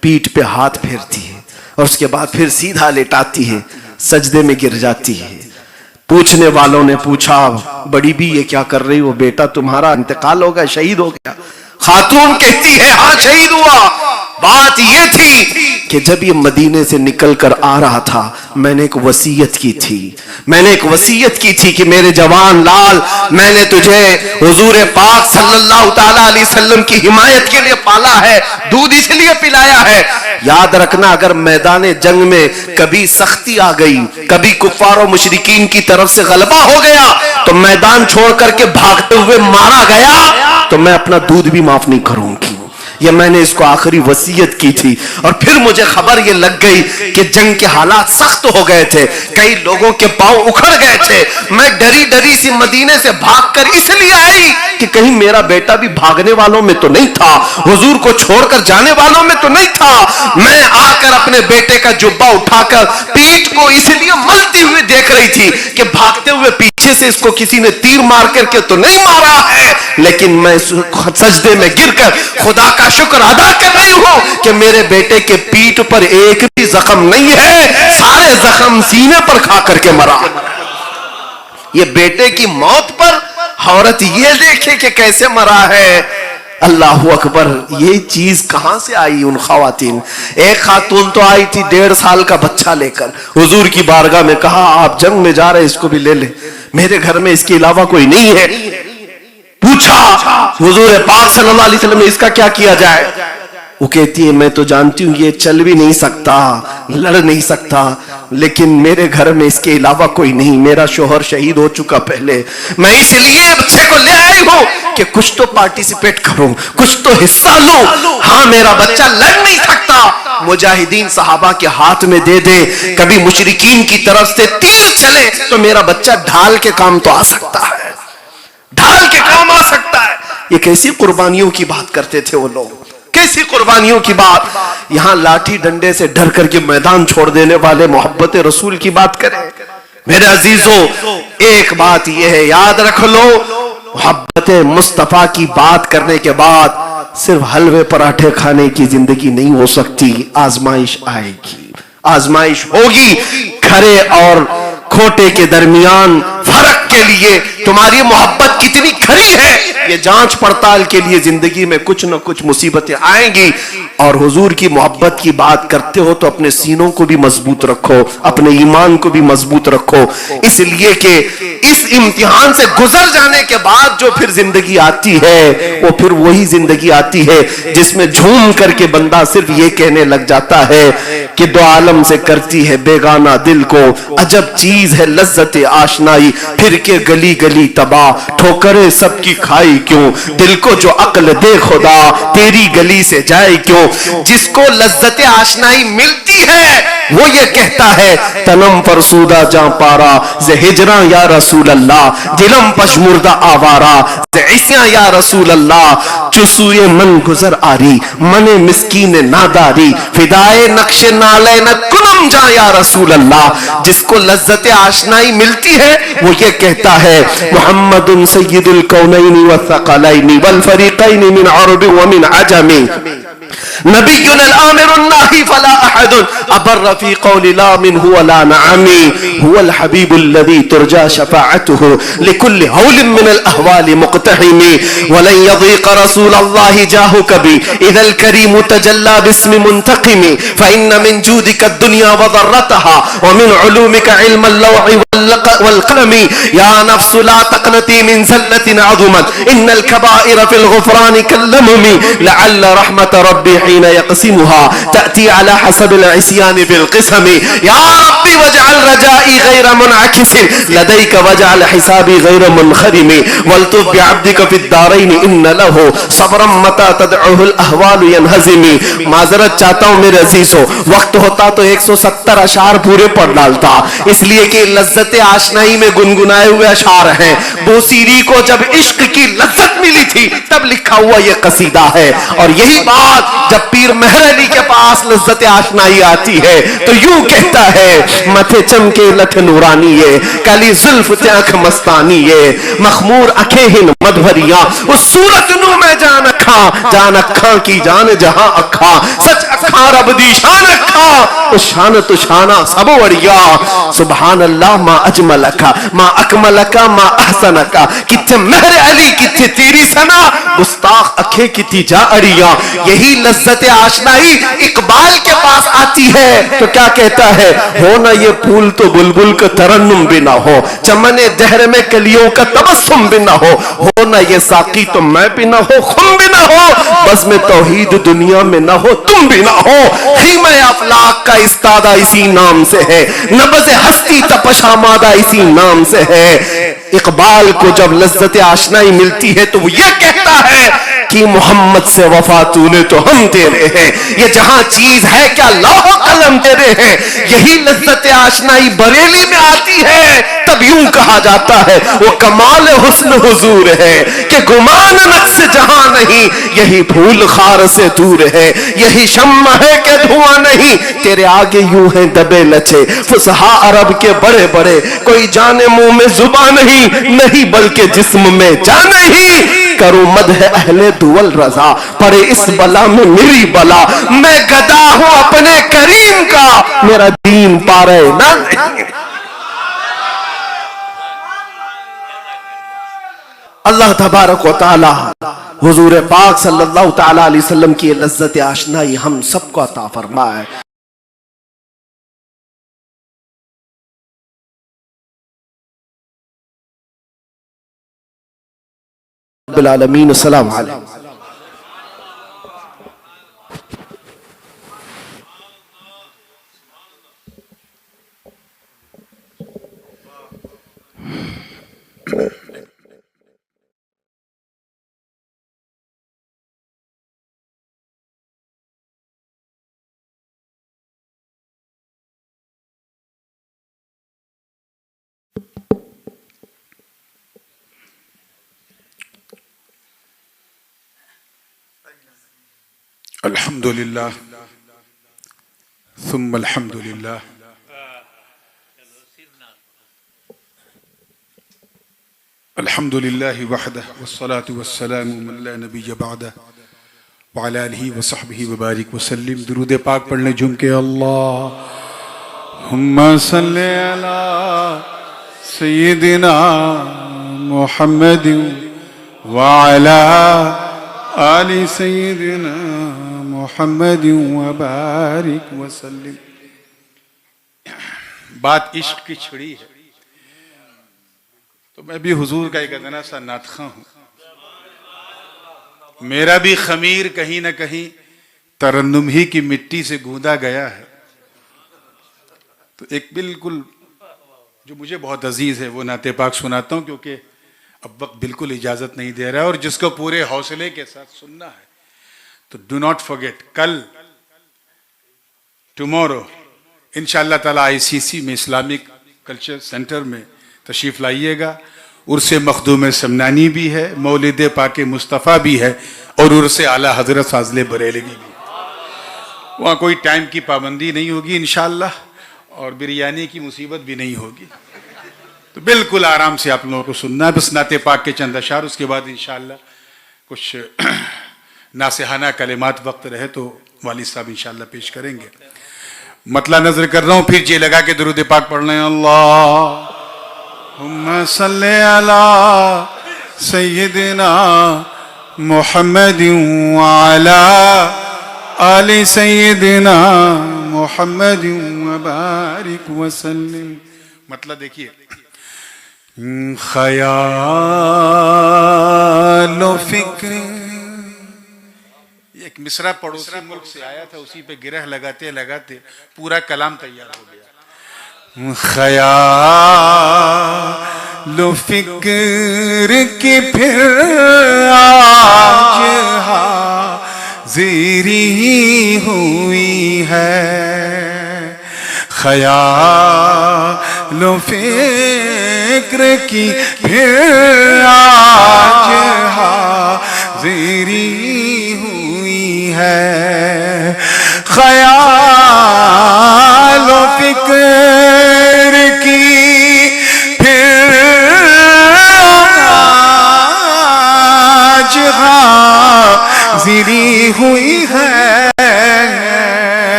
پیٹ پہ ہاتھ پھیرتی ہے اور اس کے بعد پھر سیدھا لیٹاتی ہے، سجدے میں گر جاتی ہے۔ پوچھنے والوں نے پوچھا بڑی بھی یہ کیا کر رہی ہو؟ بیٹا تمہارا انتقال ہو گیا، شہید ہو گیا؟ خاتون کہتی ہے ہاں شہید ہوا۔ بات یہ تھی کہ جب یہ مدینے سے نکل کر آ رہا تھا میں نے ایک وصیت کی تھی کہ میرے جوان لال، میں نے تجھے حضور پاک صلی اللہ تعالی علیہ وسلم کی حمایت کے لیے پالا ہے، دودھ اس لیے پلایا ہے۔ یاد رکھنا اگر میدان جنگ میں کبھی سختی آ گئی، کبھی کفار و مشرکین کی طرف سے غلبہ ہو گیا تو میدان چھوڑ کر کے بھاگتے ہوئے مارا گیا تو میں اپنا دودھ بھی معاف نہیں کروں گی۔ یہ میں نے اس کو آخری وصیت کی تھی۔ اور پھر مجھے خبر یہ لگ گئی کہ جنگ کے حالات سخت ہو گئے تھے، کئی لوگوں کے پاؤں اکھڑ گئے تھے، میں ڈری ڈری سی مدینے سے بھاگ کر اس لیے آئی کہ کہیں میرا بیٹا بھی بھاگنے والوں میں تو نہیں تھا، حضور کو چھوڑ کر جانے والوں میں تو نہیں تھا۔ میں آ کر اپنے بیٹے کا جبہ اٹھا کر پیٹھ کو اس لیے ملتی ہوئی دیکھ رہی تھی کہ بھاگتے ہوئے پیچھے سے اس کو کسی نے تیر مار کر کے تو نہیں مارا ہے، لیکن میں سجدے میں گر کر خدا کا شکر ادا کر رہی ہوں کہ میرے بیٹے کے پیٹھ پر ایک بھی زخم نہیں ہے، سارے زخم سینے پر کھا کر کے مرا۔ یہ بیٹے کی موت پر عورت یہ دیکھے کہ کیسے مرا ہے۔ اللہ اکبر، یہ چیز کہاں سے آئی ان خواتین؟ ایک خاتون تو آئی تھی 1.5 سال کا بچہ لے کر، حضور کی بارگاہ میں کہا آپ جنگ میں جا رہے اس کو بھی لے لیں، میرے گھر میں اس کے علاوہ کوئی نہیں ہے۔ پوچھا حضور پاک صلی اللہ علیہ وسلم نے اس کا کیا کیا جائے؟ وہ کہتی ہے میں تو جانتی ہوں یہ چل بھی نہیں سکتا، لڑ نہیں سکتا، لیکن میرے گھر میں اس کے علاوہ کوئی نہیں، میرا شوہر شہید ہو چکا پہلے، میں اس لیے بچے کو لے آئی ہوں کہ کچھ تو پارٹیسپیٹ کروں، کچھ تو حصہ لوں۔ ہاں میرا بچہ لڑ نہیں سکتا، مجاہدین صحابہ کے ہاتھ میں دے دے، کبھی مشرکین کی طرف سے تیر چلے تو میرا بچہ ڈھال کے کام تو آ سکتا ہے، ڈھال کے کام آ سکتا ہے۔ یہ کیسی قربانیوں کی بات کرتے تھے وہ لوگ، کیسی قربانیوں کی بات۔ یہاں لاٹھی ڈنڈے سے ڈر کر کے میدان چھوڑ دینے والے محبت رسول کی بات کریں۔ میرے عزیزوں ایک بات یہ ہے یاد رکھ لو، محبت مصطفیٰ کی بات کرنے کے بعد صرف حلوے پراٹھے کھانے کی زندگی نہیں ہو سکتی، آزمائش آئے گی، آزمائش ہوگی۔ کھرے اور کھوٹے کے درمیان فرق کے لیے تمہاری محبت کتنی کھری ہے یہ جانچ پڑتال کے لیے زندگی میں کچھ نہ کچھ مصیبتیں آئیں گی۔ اور حضور کی محبت کی بات کرتے ہو تو اپنے سینوں کو بھی مضبوط رکھو، اپنے ایمان کو بھی مضبوط رکھو، اس لیے کہ اس امتحان سے گزر جانے کے بعد جو پھر زندگی آتی ہے وہ پھر وہی زندگی آتی ہے جس میں جھوم کر کے بندہ صرف یہ کہنے لگ جاتا ہے کہ دو عالم سے کرتی ہے بیگانہ دل کو، عجب چیز ہے لذت آشنائی، پھر کے گلی گلی تباہ، ٹھوکریں سب کی کھائی کیوں، دل کو جو عقل دے خدا تیری گلی سے جائے کیوں۔ جس کو لذت آشنائی ملتی ہے وہ یہ کہتا ہے تنم فرسودہ جاں پارا ز ہجراں یا رسول اللہ، دلم پشمردہ آوارا ز عصیاں یا رسول اللہ، چسوئے من گزر آری من مسکین ناداری، فدائے نقش نالین کنم جاں یا رسول اللہ۔ جس کو لذت آشنائی ملتی ہے وہ یہ کہتا ہے محمد سید الکونین والثقلین والفریقین من عرب ومن عجم، نبی الامر الناہی فلا احد ابر فی قول لا من هو لا نعمی، هو الحبیب الذی ترجى شفاعته لكل هول من الاحوال مقتحم، ولن يضيق رسول الله جاهك بي اذا الكريم تجلى باسم منتقم، فان من جودك الدنيا وضرتها ومن علومك علم اللوح والقلم، يا نفس لا تقنطي من زلة عظمت ان الكبائر في الغفران كاللمم، لعل رحمة ربي حين يقسمها تأتي على حسب العصيان بالقسم، يا ربي واجعل رجائي غير منعكس لديك واجعل حسابي غير منخرم، والطف بعبدك في الدارين ان له صبرا متى تدعوه الاحوال ينهزم۔ معذرت چاہتا ہوں میرے عزیزو، وقت ہوتا تو 170 اشعار پورے پڑھ ڈالتا، اس لیے کہ لذت لذت آشنائی میں گنگنائے ہوئے اشعار ہیں. بوسیری کو جب عشق کی لذت ملی تھی تب لکھا ہوا یہ قصیدہ ہے. اور یہی بات جب پیر مہر علی کے پاس لذت آشنائی آتی ہے تو یوں کہتا ہے: متھے چمکے لٹھ نورانی کالی زلف آنکھ مستانی مخمور اکھیں ہن مدھوریاں اس صورت نو میں جان اکھاں کی جان جہاں اکھاں سچ اکھاں رب دی شان اکھاں اس شان تو شانہ سب وڑیا. سبحان اللہ ما اجملکا ما اکملکا ما احسنکا. کتھے مہر علی کتھے تیری سنا گستاخ اکھیں کتھی جا اڑیاں. یہی لذت آشنائی اقبال کے پاس آتی ہے تو کیا کہتا ہے: ہو نہ یہ پھول تو بلبل کا ترنم بھی نہ ہو, چمن دہر میں کلیوں کا تبسم بھی نہ ہو نہ یہ ساقی تو میں بھی نہ ہو, خم بھی نہ ہو, بزم توحید دنیا میں نہ ہو, تم بھی نہ ہو. خیمہ افلاک کا استادہ اسی نام سے ہے, نبض ہستی تپش آمادہ اسی نام سے ہے. اقبال کو جب لذت آشنائی ملتی ہے تو وہ یہ کہتا ہے کہ محمد سے وفا تو نے تو ہم تیرے ہیں, یہ جہاں چیز ہے کیا لوح و قلم تیرے ہیں. یہی لذت آشنائی بریلی میں آتی ہے تب یوں کہا جاتا ہے وہ کمال حسن حضور ہے کہ گمان نقص جہاں نہیں, یہی پھول خار سے دور ہے, یہی شمع ہے کہ دھواں نہیں, تیرے آگے یوں ہیں دبے لچے فصحا عرب کے بڑے بڑے, کوئی جانے منہ میں زبان نہیں بلکہ جسم میں جان نہیں. کرو مدح اہل دول رضا پڑے اس بلا میں میری بلا, میں گدا ہوں اپنے کریم کا میرا دین پارے نہ نہیں. اللہ تبارک و تعالی حضور پاک صلی اللہ تعالی علیہ وسلم کی لذت آشنائی ہم سب کو عطا فرمائے. رب العالمین. السلام علیکم. الحمدللہ ثم الحمدللہ. الحمدللہ وحدہ والصلاة والسلام من لا نبی بعدہ وعلى آلہ وصحبہ وبارک وسلم. درود پاک پڑھنے جھوم کے اللہم صلی علی سیدنا محمد وعلى آل سیدنا محمد وبارک وسلم. بات عشق کی چھڑی ہے تو میں بھی حضور کا ایک ادنا سا ناطخواں ہوں. میرا بھی خمیر کہیں نہ کہیں ترنم ہی کی مٹی سے گوندا گیا ہے. تو ایک بالکل جو مجھے بہت عزیز ہے وہ نعت پاک سناتا ہوں کیونکہ اب وقت بالکل اجازت نہیں دے رہا ہے, اور جس کو پورے حوصلے کے ساتھ سننا ہے تو ڈو ناٹ فرگیٹ کل ٹمورو انشاءاللہ تعالیٰ ICC میں اسلامک کلچر سینٹر میں تشریف لائیے گا. عرس مخدوم سمنانی بھی ہے, مولد پاک مصطفیٰ بھی ہے, اور عرس اعلیٰ حضرت فاضل بریلوی بھی. وہاں کوئی ٹائم کی پابندی نہیں ہوگی انشاءاللہ, اور بریانی کی مصیبت بھی نہیں ہوگی. تو بالکل آرام سے آپ لوگوں کو سننا ہے. بس نعت پاک کے چند اشعار, اس کے بعد انشاءاللہ کچھ ناصحانہ کلمات وقت رہے تو والد صاحب انشاءاللہ پیش کریں گے. مطلع نظر کر رہا ہوں, پھر جی لگا کے درود پاک پڑھ لیں. اللہم صلی علی سیدنا محمد وعلی آل سیدنا محمد وبارک وسلم. مطلب دیکھیے, خیال و فکر, ایک مصرع پڑوسی ملک سے آیا تھا, اسی پہ گرہ لگاتے لگاتے پورا کلام تیار ہو گیا. خیال و فکر کی پھر آج حاضری ہوئی ہے, خیال لو فکر کی پھر آج حاضری ہوئی ہے خیال و فکر کی پھر آج حاضری ہوئی ہے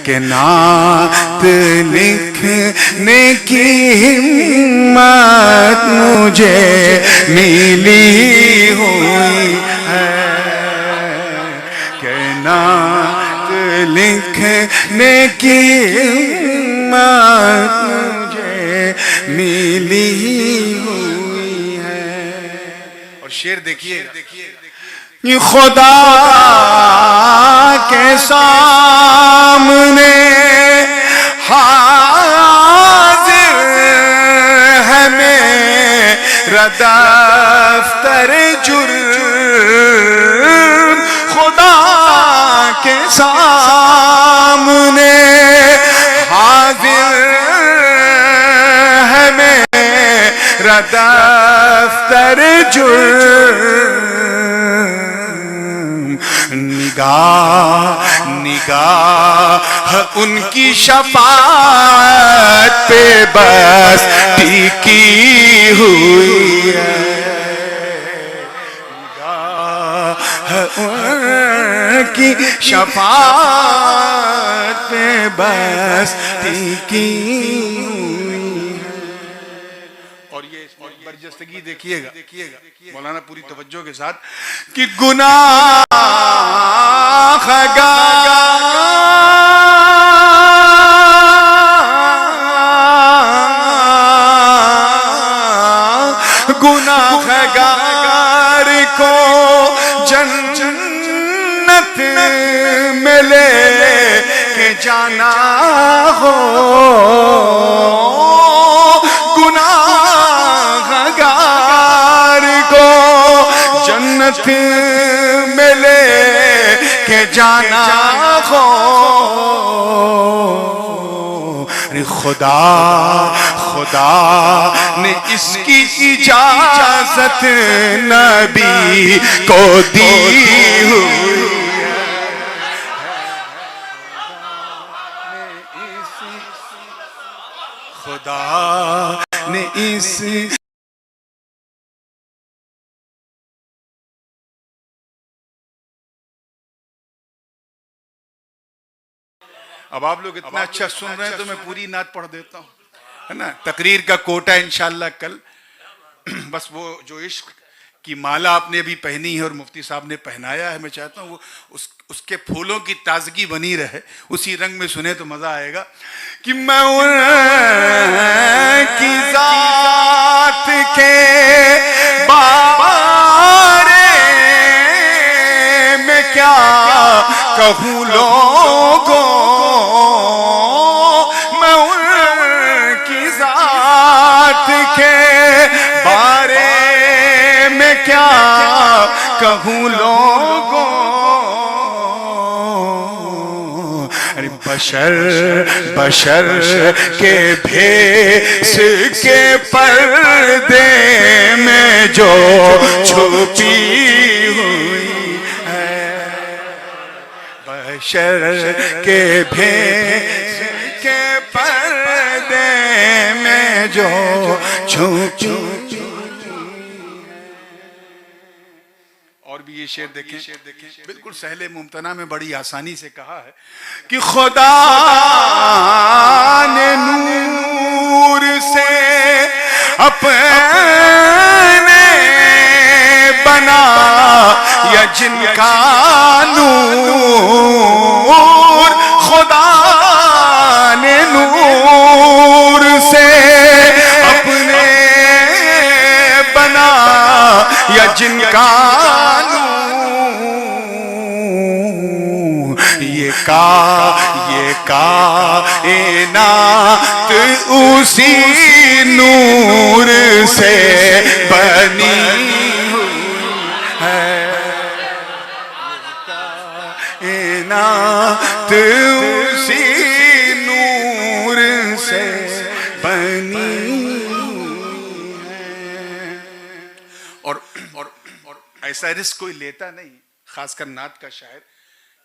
کہ نعت لکھنے کی ہمت مجھے ملی ہوئی ہے کہ نعت لکھنے کی ہمت مجھے ملی ہوئی ہے اور شعر دیکھیے خدا کے سامنے حاضر ہے میرا دفتر جرم خدا کے سامنے حاضر ہے میرا دفتر جرم نگاہ ان کی شفاعت پہ بس ٹکی ہوئی ہے نگاہ ان کی شفاعت پہ بس ٹکی ہوئی ہے اور یہ اس میں برجستگی دیکھیے گا مولانا پوری توجہ کے ساتھ کہ گناہ گناہگار کو جنت میں لے کے جانا ہو گناہگار کو جنت میں لے کے جانا ہو خدا نے اس کی اجازت نبی کو دی ہوئی خدا نے اس اب آپ لوگ اتنا اچھا سن رہے ہیں تو میں پوری نعت پڑھ دیتا ہوں ہے نا تقریر کا کوٹا انشاءاللہ کل بس وہ جو عشق کی مالا آپ نے ابھی پہنی ہے اور مفتی صاحب نے پہنایا ہے میں چاہتا ہوں وہ اس کے پھولوں کی تازگی بنی رہے اسی رنگ میں سنے تو مزہ آئے گا کہ میں ان کی ذات کے بارے میں کیا کہوں لوگوں کے بارے میں کیا کہوں لوگوں بشر کے بھیس کے پردے میں جو چھپی ہوئی ہے بشر کے بھیس کے پردے میں جو چھپی اور بھی یہ شعر دیکھیں بالکل سہل ممتنع میں بڑی آسانی سے کہا ہے کہ خدا نے نور سے اپنے بنا یا جن کا نور خدا نے نور سے اپنے بنا یا جن کا یہ کائنات اسی نور سے بنی ہوئی ہے کائنات اسی نور ایسا رسک کوئی لیتا نہیں، خاص کر نعت کا شاعر،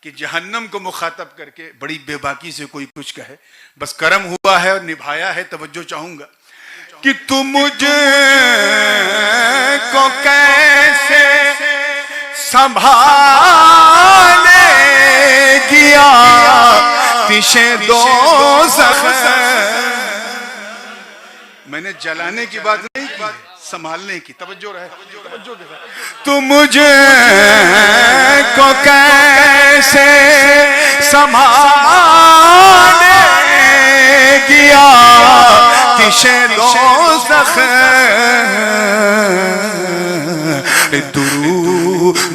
کہ جہنم کو مخاطب کر کے بڑی بے باکی سے کوئی کچھ کہے. بس کرم ہوا ہے اور نبھایا ہے. توجہ چاہوں گا کہ تو مجھے کو کیسے سنبھالے گیا تیش دوزخ. میں نے جلانے کی بات نہیں کی، سنبھالنے کی. توجہ رہے، توجہ کے ساتھ. تو مجھے کو کیسے سنبھالے گیا تیش دوزخ.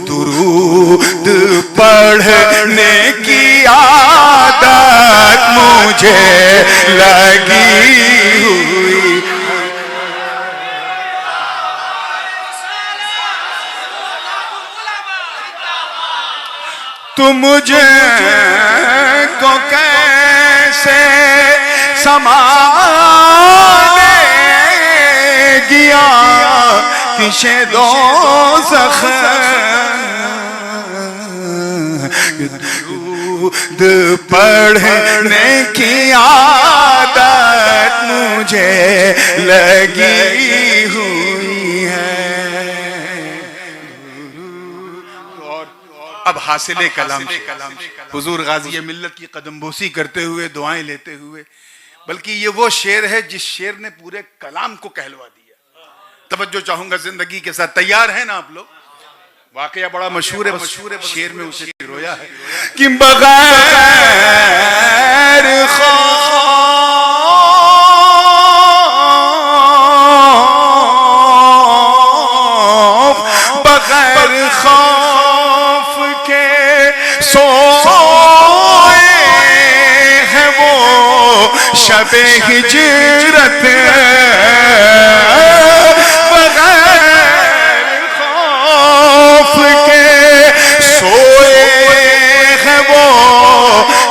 درود پڑھنے کی عادت مجھے لگی ہوئی. تو مجھے کو کیسے سنبھالے گیا تیش دوزخ. درود پڑھنے کی عادت مجھے لگی ہوئی ہے. اب حاصل کلام حضور غازی ملت کی قدم بوسی کرتے ہوئے، دعائیں لیتے ہوئے، بلکہ یہ وہ شعر ہے جس شعر نے پورے کلام کو کہلوا دیا. توجہ چاہوں گا زندگی کے ساتھ. تیار ہیں نا آپ لوگ؟ واقعہ بڑا مشہور ہے، شعر میں اسے رویا ہے کہ بغیر خوف، بغیر خوف کے سوئے ہیں وہ شب ہجرت.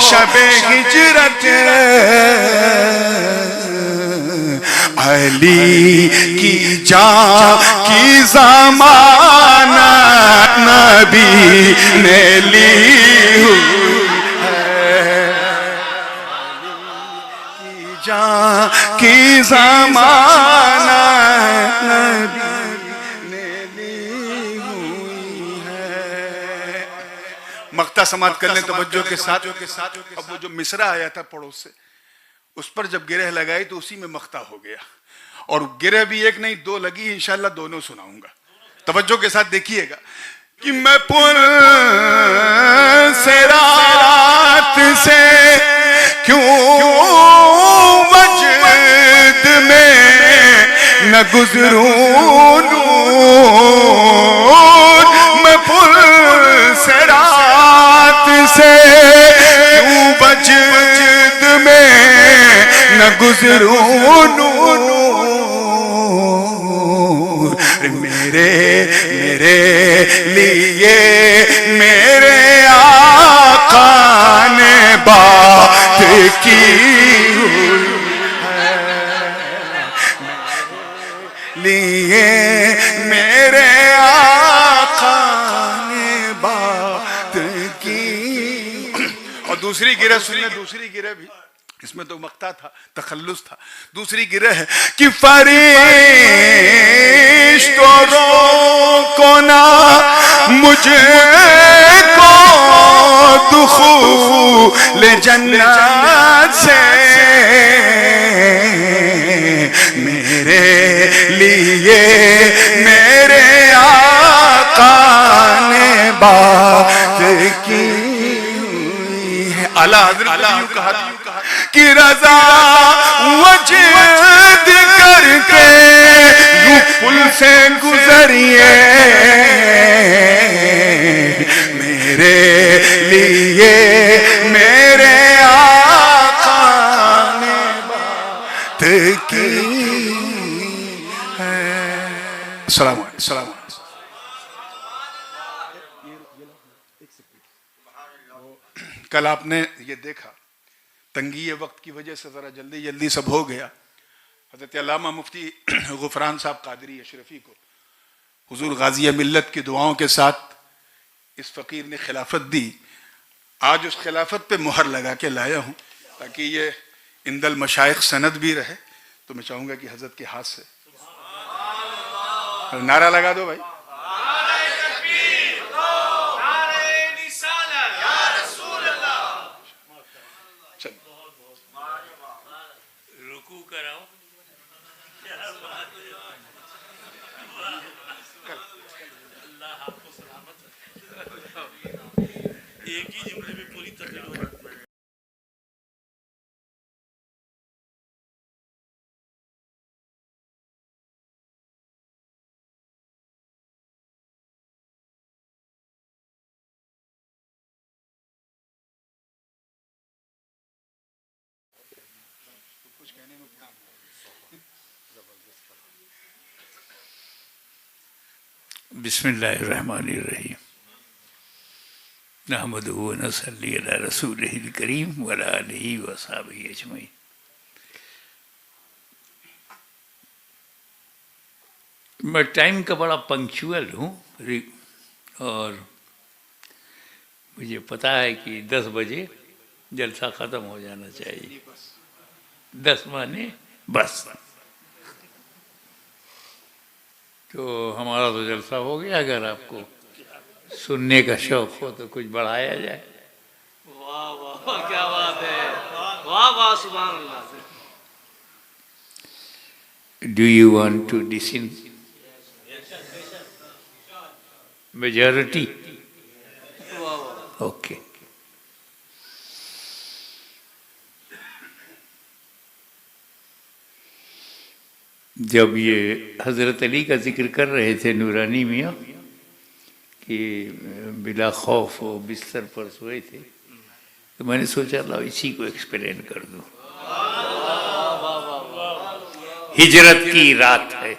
شب ہجرت علی کی جان کی ضمانت نبی نے لی ہوئی ہے. علی کی جان کی ضمانت نبی نے لی ہوئی ہے. مقطع سماعت کر لیں توجہ کے ساتھ. اب وہ جو مصرع آیا تھا پڑوس سے، اس پر جب گرہ لگائی تو اسی میں مقطع ہو گیا. اور گرہ بھی ایک نہیں دو لگی، انشاءاللہ دونوں سناؤں گا. توجہ کے ساتھ دیکھیے گا کہ میں پل صراط سے کیوں وجد میں نہ گزروں نور. میں پل صراط سے کیوں وجد میں نہ گزروں نور. میرے لیے میرے آقا نے بات کی ہوئی ہے. لیے میرے آقا نے بات کی. اور دوسری گرہ سنیں، دوسری گرہ بھی اس میں تو مقطع تھا، تخلص تھا. دوسری گرہ ہے کہ فرشتوں روکو نہ مجھے کو دخول جنت سے. میرے لیے میرے آقا نے بات کی ہوئی ہے. اعلیٰ حضرت یوں کہا کہ رضا وجد کر کے یوں پل سے گزریے. میرے لیے میرے آقا نے بات کی ہے. السلام علیکم. السلام علیکم. کل آپ نے یہ دیکھا، تنگی وقت کی وجہ سے ذرا جلدی جلدی سب ہو گیا. حضرت علامہ مفتی غفران صاحب قادری اشرفی کو حضور غازی ملت کی دعاؤں کے ساتھ اس فقیر نے خلافت دی. آج اس خلافت پہ مہر لگا کے لایا ہوں تاکہ یہ عند المشائخ سند بھی رہے. تو میں چاہوں گا کہ حضرت کے ہاتھ سے نعرہ لگا دو بھائی. رکوع کراؤ. اللہ آپ کو سلامت رکھے. ایک ہی جملے میں پوری تقریر ہو جاتی ہے. بسم اللہ الرحمن الرحیم. نحمدہ و نصلی علی رسولہ الکریم وعلی آلہ وصحبہ اجمعین. میں ٹائم کا بڑا پنکچوئل ہوں اور مجھے پتا ہے کہ 10 بجے جلسہ ختم ہو جانا چاہیے. 10 مانے بس. تو ہمارا تو جلسہ ہو گیا. اگر آپ کو سننے کا شوق ہو تو کچھ بڑھایا جائے. واہ واہ کیا بات ہے. واہ واہ سبحان اللہ. Do you want to listen? Majority? Okay. جب یہ حضرت علی کا ذکر کر رہے تھے نورانی میاں کہ بلا خوف و بستر پر سوئے تھے تو میں نے سوچا اللہ اسی کو ایکسپلین کر دوں. ہجرت کی رات ہے,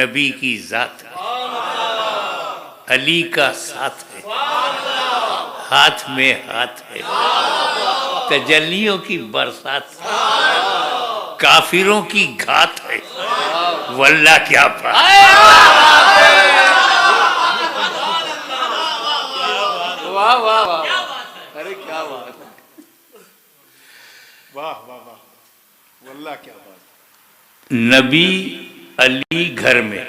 نبی کی ذات ہے, علی کا ساتھ ہے, ہاتھ میں ہاتھ ہے, تجلیوں کی برسات ہے, کافروں کی گھات ہے. واللہ کیا بات. واہ واہ واہ. ارے کیا بات. واہ واہ واہ واللہ کیا بات. نبی علی گھر میں,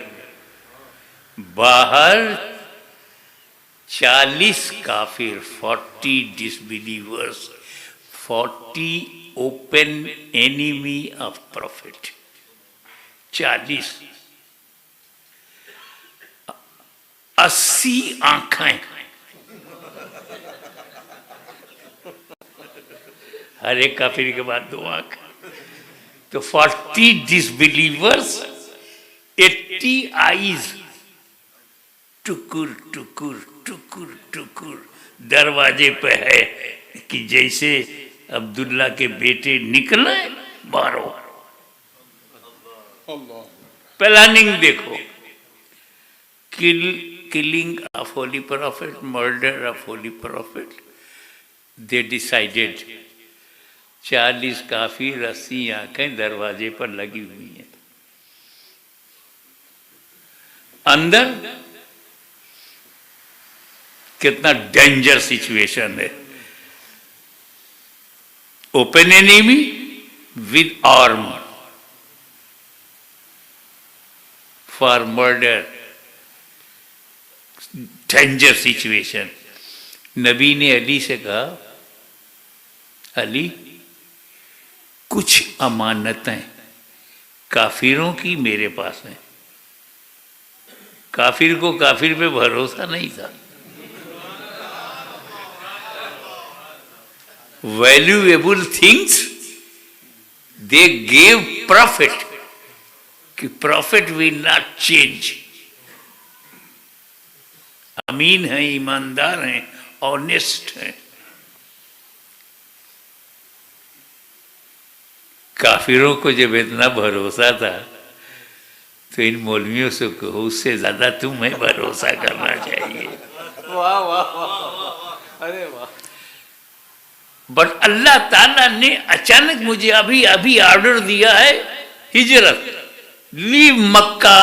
باہر 40 کافر, 40 disbelievers, 40 open enemy of Prophet. 40 80 آنکھیں, ہر ایک کافر کے بعد 2 آنکھ. تو 40 disbelievers, 80 eyes, ٹکر ٹکر ٹکر ٹکر دروازے پہ ہے کہ جیسے عبداللہ کے بیٹے نکلے مارو. پلاننگ دیکھو. killing of holy prophet, murder of holy prophet. They decided 40 کافر 80 آنکھیں دروازے پر لگی ہوئی ہیں. اندر کتنا ڈینجر سچویشن ہے. Open enemy with arm for murder. Danger situation. نبی نے علی سے کہا علی کچھ امانتیں کافروں کی میرے پاس ہیں. کافر کو کافر پہ بھروسہ نہیں تھا. valuable things they gave prophet کہ prophet will not change. امین ہیں, ایماندار ہیں, آنیسٹ ہیں. کافروں کو جب اتنا بھروسہ تھا تو ان مولویوں سے کہو اس سے زیادہ تمہیں بھروسہ کرنا چاہیے. واہ واہ واہ. ارے واہ. بٹ اللہ تعالیٰ نے اچانک مجھے ابھی آرڈر دیا ہے ہجرت. لیو مکہ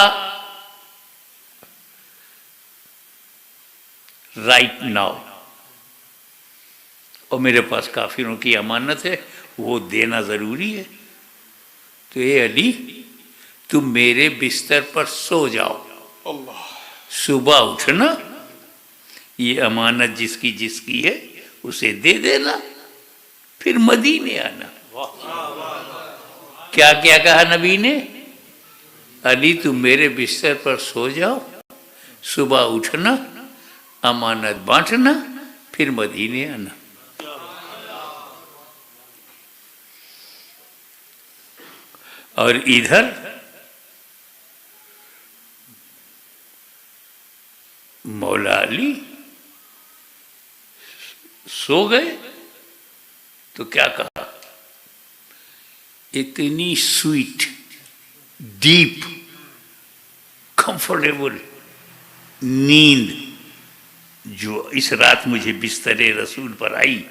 right now, اور میرے پاس کافروں کی امانت ہے، وہ دینا ضروری ہے. تو اے علی تم میرے بستر پر سو جاؤ، صبح اٹھنا، یہ امانت جس کی ہے اسے دے دینا، پھر مدینے آنا. کیا کیا کہا نبی نے؟ علی تم میرے بستر پر سو جاؤ، صبح اٹھنا، امانت بانٹنا، پھر مدینے آنا. اور ادھر مولا علی سو گئے تو کیا کہا؟ اتنی سویٹ، ڈیپ، کمفرٹیبل نیند جو اس رات مجھے بستر رسول پر آئی،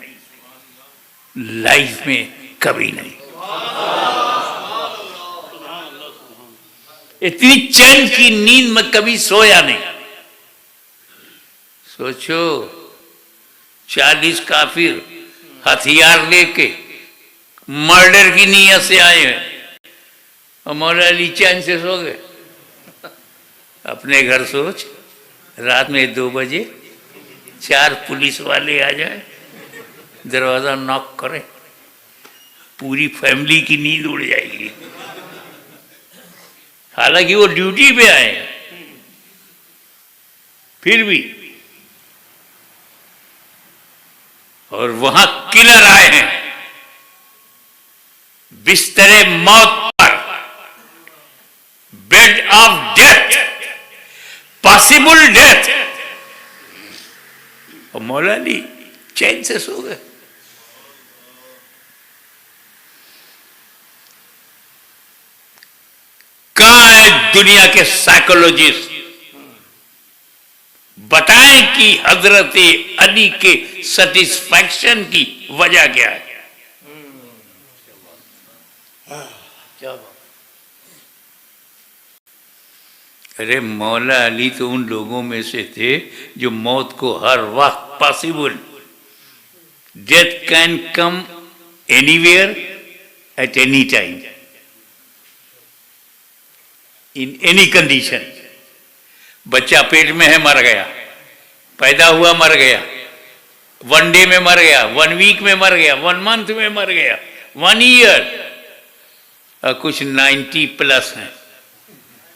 لائف میں کبھی نہیں. اتنی چین کی نیند میں کبھی سویا نہیں. سوچو 40 کافر ہتھیار لے کے مرڈر کی نیت سے آئے ہیں اور مولا علی چین سے سو گئے. اپنے گھر سوچ، رات میں 2 بجے 4 پولیس والے آ جائیں، دروازہ ناک کریں، پوری فیملی کی نیند اڑ جائے گی. حالانکہ وہ ڈیوٹی پہ آئے ہیں، پھر بھی. اور وہاں کلر آئے ہیں بستر موت پر، bed of death, possible death, اور مولا علی چین سے سو گئے. کہاں ہے دنیا کے سائیکولوجسٹ؟ بتائیں کہ حضرت علی کے سیٹسفیکشن کی وجہ کیا ہے. ارے مولا علی تو ان لوگوں میں سے تھے جو موت کو ہر وقت possible, death can come anywhere at any time, in any condition. بچہ پیٹ میں ہے مر گیا، پیدا ہوا مر گیا، 1 ڈے میں مر گیا، 1 ویک میں مر گیا، 1 منتھ میں مر گیا، 1 ایئر. اور کچھ 90+ ہیں،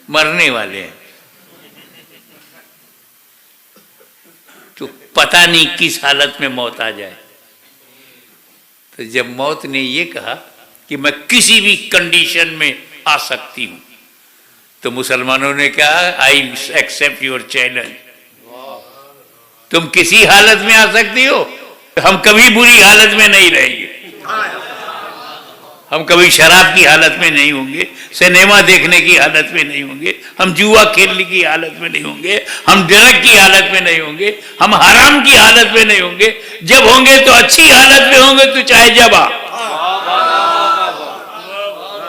مرنے والے ہیں. تو پتہ نہیں کس حالت میں موت آ جائے. تو جب موت نے یہ کہا کہ میں کسی بھی کنڈیشن میں آ سکتی ہوں، تو مسلمانوں نے کہا آئی ایکسپٹ یور چیلنج. تم کسی حالت میں آ سکتی ہو، ہم کبھی بری حالت میں نہیں رہیں گے. ہم کبھی شراب کی حالت میں نہیں ہوں گے، سنیما دیکھنے کی حالت میں نہیں ہوں گے، ہم جوا کھیلنے کی حالت میں نہیں ہوں گے، ہم ڈرگ کی حالت میں نہیں ہوں گے، ہم حرام کی حالت میں نہیں ہوں گے. جب ہوں گے تو اچھی حالت میں ہوں گے، تو چاہے جب آ.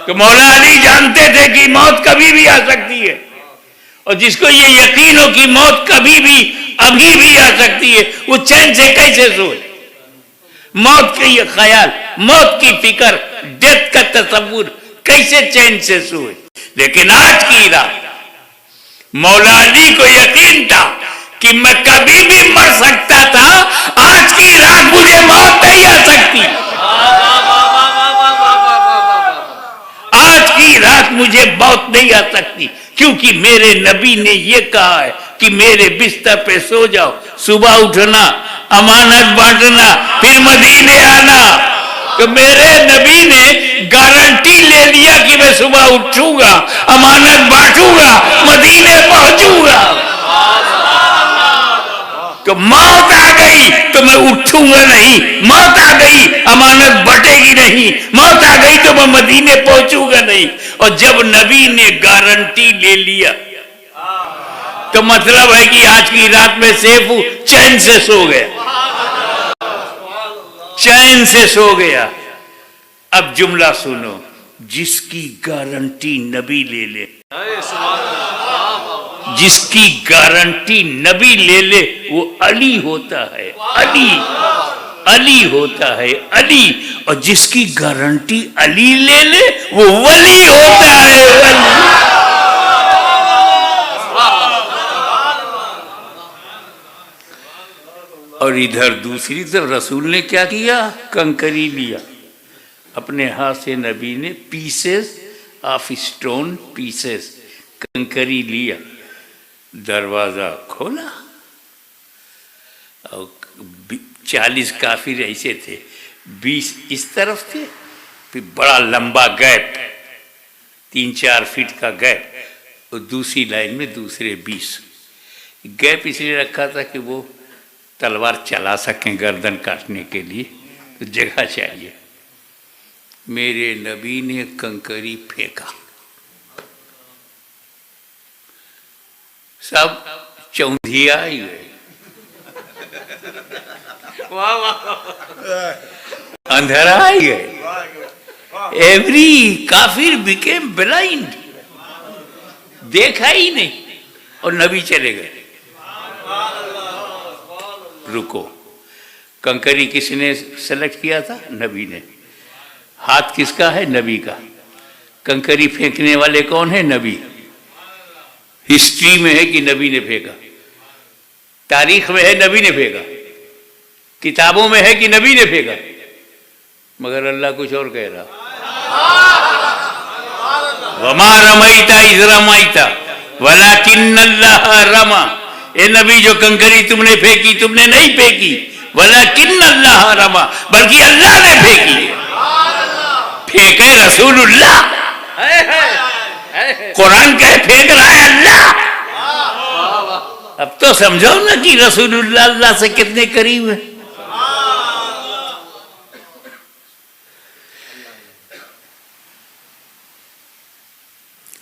تو مولا علی جانتے تھے کہ موت کبھی بھی آ سکتی ہے، اور جس کو یہ یقین ہو کہ موت کبھی بھی ابھی بھی آ سکتی ہے، وہ چین سے کیسے سوئے؟ موت کا یہ خیال، موت کی فکر، ڈیتھ کا تصور، کیسے چین سے سوئے؟ لیکن آج کی رات مولا علی کو یقین تھا کہ میں کبھی بھی مر سکتا تھا، آج کی رات مجھے موت نہیں آ سکتی. آج کی رات مجھے موت نہیں آ سکتی، کیونکہ میرے نبی نے یہ کہا ہے کہ میرے بستر پہ سو جاؤ، صبح اٹھنا، امانت بانٹنا، پھر مدینے آنا. تو میرے نبی نے گارنٹی لے لیا کہ میں صبح اٹھوں گا، امانت بانٹوں گا، مدینے پہنچوں گا. تو موت آ گئی تو میں اٹھوں گا نہیں، موت آ گئی امانت بٹے گی نہیں، موت آ گئی تو میں مدینے پہنچوں گا نہیں. اور جب نبی نے گارنٹی لے لیا تو مطلب ہے کہ آج کی رات میں سیف ہوں، چین سے سو گیا، چین سے سو گیا. اب جملہ سنو، جس کی گارنٹی نبی لے لے، جس کی گارنٹی نبی لے لے، وہ علی ہوتا ہے، علی علی ہوتا ہے، علی، اور جس کی گارنٹی علی لے لے وہ ولی ہوتا ہے، ولی۔ اور ادھر دوسری طرف رسول نے کیا کیا؟ کنکری لیا اپنے ہاتھ سے، نبی نے پیسز آف اسٹون، پیسز کنکری لیا، دروازہ کھولا، اور 40 کافر ایسے تھے، 20 اس طرف تھے، پھر بڑا لمبا گیپ، 3-4 فٹ کا گیپ، اور دوسری لائن میں دوسرے 20۔ گیپ اس لیے رکھا تھا کہ وہ تلوار چلا سکیں گردن کاٹنے کے لیے، تو جگہ چاہیے۔ میرے نبی نے کنکری پھینکا، سب چوندھیا ہی گئے، واہ واہ، اندھیرا ہی گئے، ایوری کافر بیکیم بلائنڈ، دیکھا ہی نہیں، اور نبی چلے گئے۔ رکو، کنکری کس نے سلیکٹ کیا تھا؟ نبی نے۔ ہاتھ کس کا ہے؟ نبی کا۔ کنکری پھینکنے والے کون ہیں؟ نبی۔ ہسٹری میں ہے کہ نبی نے پھینکا، تاریخ میں ہے نبی نے پھینکا، کتابوں میں ہے کہ نبی نے پھینکا، مگر اللہ کچھ اور کہہ رہا۔ وما رمیت اذ رمیت ولکن اللہ رمی۔ اے نبی، جو کنکری تم نے پھینکی، تم نے نہیں پھینکی، ولکن اللہ رمی، بلکہ اللہ نے پھینکی، پھینکے رسول اللہ، قرآن کہ پھینک رہا ہے اللہ۔ اب تو سمجھو نا کہ رسول اللہ اللہ سے کتنے قریب ہے۔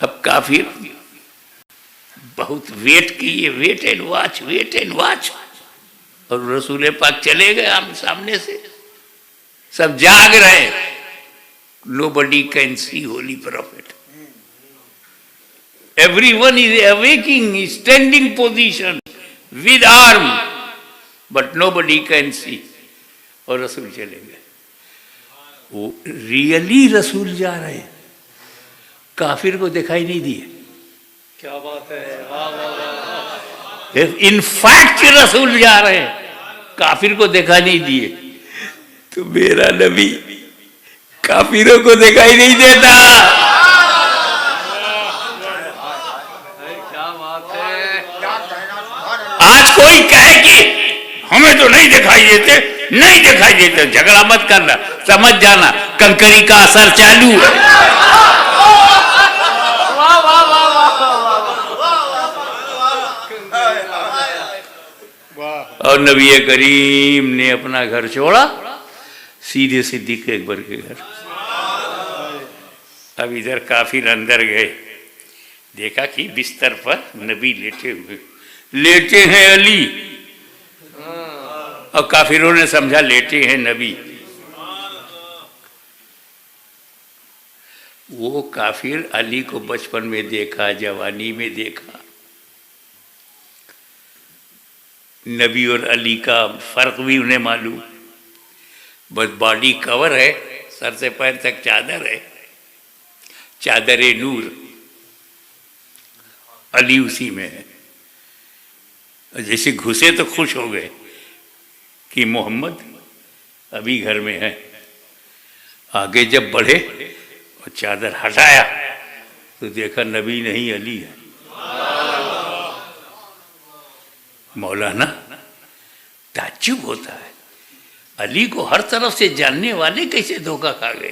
اب کافر بہت ویٹ کیے، wait and watch, wait and watch, اور رسول پاک چلے گئے ہم سامنے سے، سب جاگ رہے۔ Nobody can see holy prophet. Everyone is awaking, is standing position with arm, but nobody can see. اور رسول چلے گئے۔ وہ ریئلی رسول جا رہے ہیں، کافر کو دکھائی نہیں دیے۔ کیا بات ہے، واہ واہ واہ، ان فیکٹ رسول جا رہے ہیں، کافر کو دکھائی نہیں دیے۔ تو میرا نبی کافروں کو دکھائی نہیں دیتا۔ کیا بات ہے، آج کوئی کہے کہ ہمیں تو نہیں دکھائی دیتے، نہیں دکھائی دیتے، جھگڑا مت کرنا، سمجھ جانا کنکری کا اثر چالو ہے۔ واہ واہ واہ واہ، اور نبی کریم نے اپنا گھر چھوڑا، سیدھے صدیق اکبر کے گھر۔ اب ادھر کافر اندر گئے، دیکھا کہ بستر پر نبی لیٹے ہوئے، لیٹے ہیں علی، اور کافروں نے سمجھا لیٹے ہیں نبی۔ وہ کافر علی کو بچپن میں دیکھا، جوانی میں دیکھا، نبی اور علی کا فرق بھی انہیں معلوم، بس باڈی کور ہے، سر سے پیر تک چادر ہے، چادر نور، علی اسی میں ہے۔ جیسے گھسے تو خوش ہو گئے کہ محمد ابھی گھر میں ہے۔ آگے جب بڑھے اور چادر ہٹایا تو دیکھا نبی نہیں علی ہے۔ مولانا تعجب ہوتا ہے، علی کو ہر طرف سے جاننے والے کیسے دھوکہ کھا گئے؟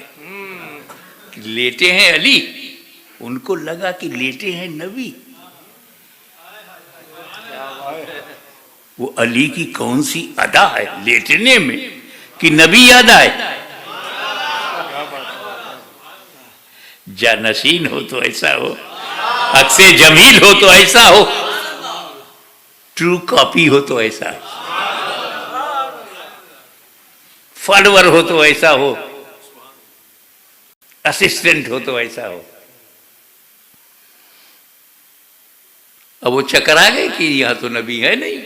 لیٹے ہیں علی، ان کو لگا کہ لیٹے ہیں نبی۔ وہ علی کی کون سی ادا ہے لیٹنے میں کہ نبی یاد آئے؟ جانشین ہو تو ایسا ہو، عکس جمیل ہو تو ایسا ہو، ٹرو کاپی ہو تو ایسا ہو، فالوور ہو تو ایسا ہو، اسسٹنٹ ہو تو ایسا ہو۔ اب وہ چکر آ گئے کہ یہاں تو نبی ہے نہیں،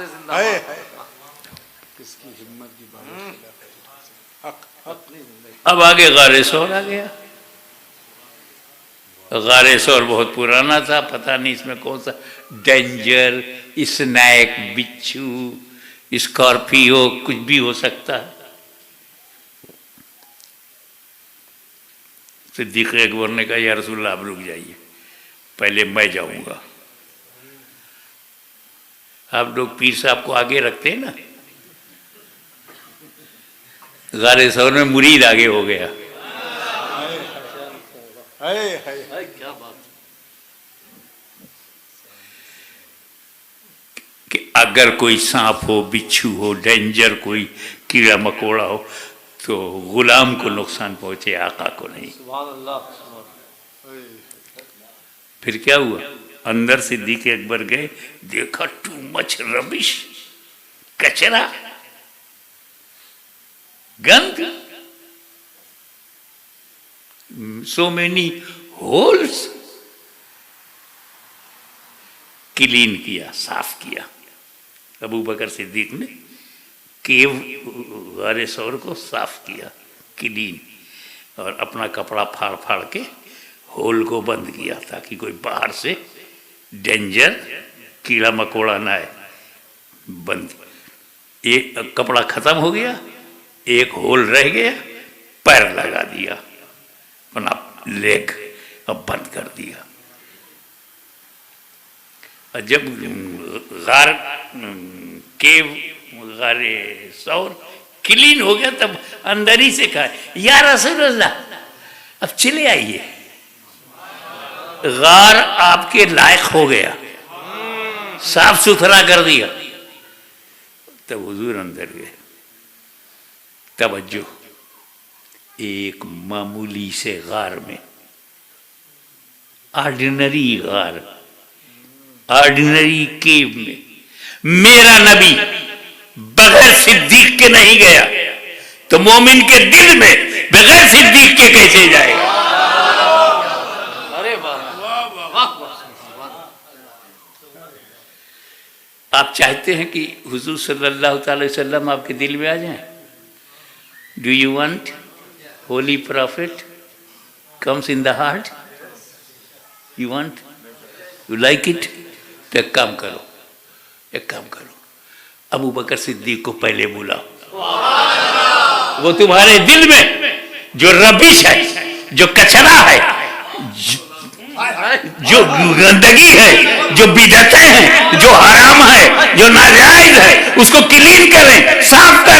جماعت زندہ باد. کس کی ہمت کی بات. اب آگے غار ثور آ گیا. غار ثور بہت پرانا تھا، پتہ نہیں اس میں کون سا ڈینجر، اسنیک، بچھو، اسکارپیو، کچھ بھی ہو سکتا ہے. صدیق اکبر نے کہا یا رسول اللہ آپ رک جائیے، پہلے میں جاؤں گا. آپ لوگ پیر صاحب کو آگے رکھتے ہیں نا، غار ثور میں مرید آگے ہو گیا. کیا بات. کہ اگر کوئی سانپ ہو، بچھو ہو، ڈینجر، کوئی کیڑا مکوڑا ہو تو غلام کو نقصان پہنچے، آقا کو نہیں. سبحان اللہ. پھر کیا ہوا؟ اندر صدیق اکبر گئے، دیکھا ٹو مچ ربش، کچرا، گند، سو مینی ہولس. کلین کیا، صاف کیا ابو بکر صدیق نے. کیو غار ثور کو صاف کیا، کلین، اور اپنا کپڑا پھاڑ پھاڑ کے ہول کو بند کیا تاکہ کوئی باہر سے ڈینجر، کیڑا مکوڑا نہ آئے. بند. ایک کپڑا ختم ہو گیا، ایک ہول رہ گیا، پیر لگا دیا، اپنا لیگ اب بند کر دیا. اور جب غار ثور کلین ہو گیا تب اندر ہی سے کہا یا رسول اللہ اب چلے آئیے، غار آپ کے لائق ہو گیا، صاف ستھرا کر دیا. تب حضور اندر گئے. توجہ، ایک معمولی سے غار میں، آرڈینری غار، آرڈینری کیو میں میرا نبی بغیر صدیق کے نہیں گیا تو مومن کے دل میں بغیر صدیق کے کیسے جائے گا؟ ارے واہ. آپ چاہتے ہیں کہ حضور صلی اللہ تعالی وسلم آپ کے دل میں آ جائیں؟ Do you want Holi profit comes in the heart? You want, you like it? تو ایک کام کرو، ابو بکر صدیق کو پہلے بلاؤ. وہ تمہارے دل میں جو ربش ہے، جو کچرا ہے، جو گندگی ہے، جو بدعتیں ہیں، جو حرام ہے، جو ناجائز ہے، اس کو کلین کریں، صاف کریں.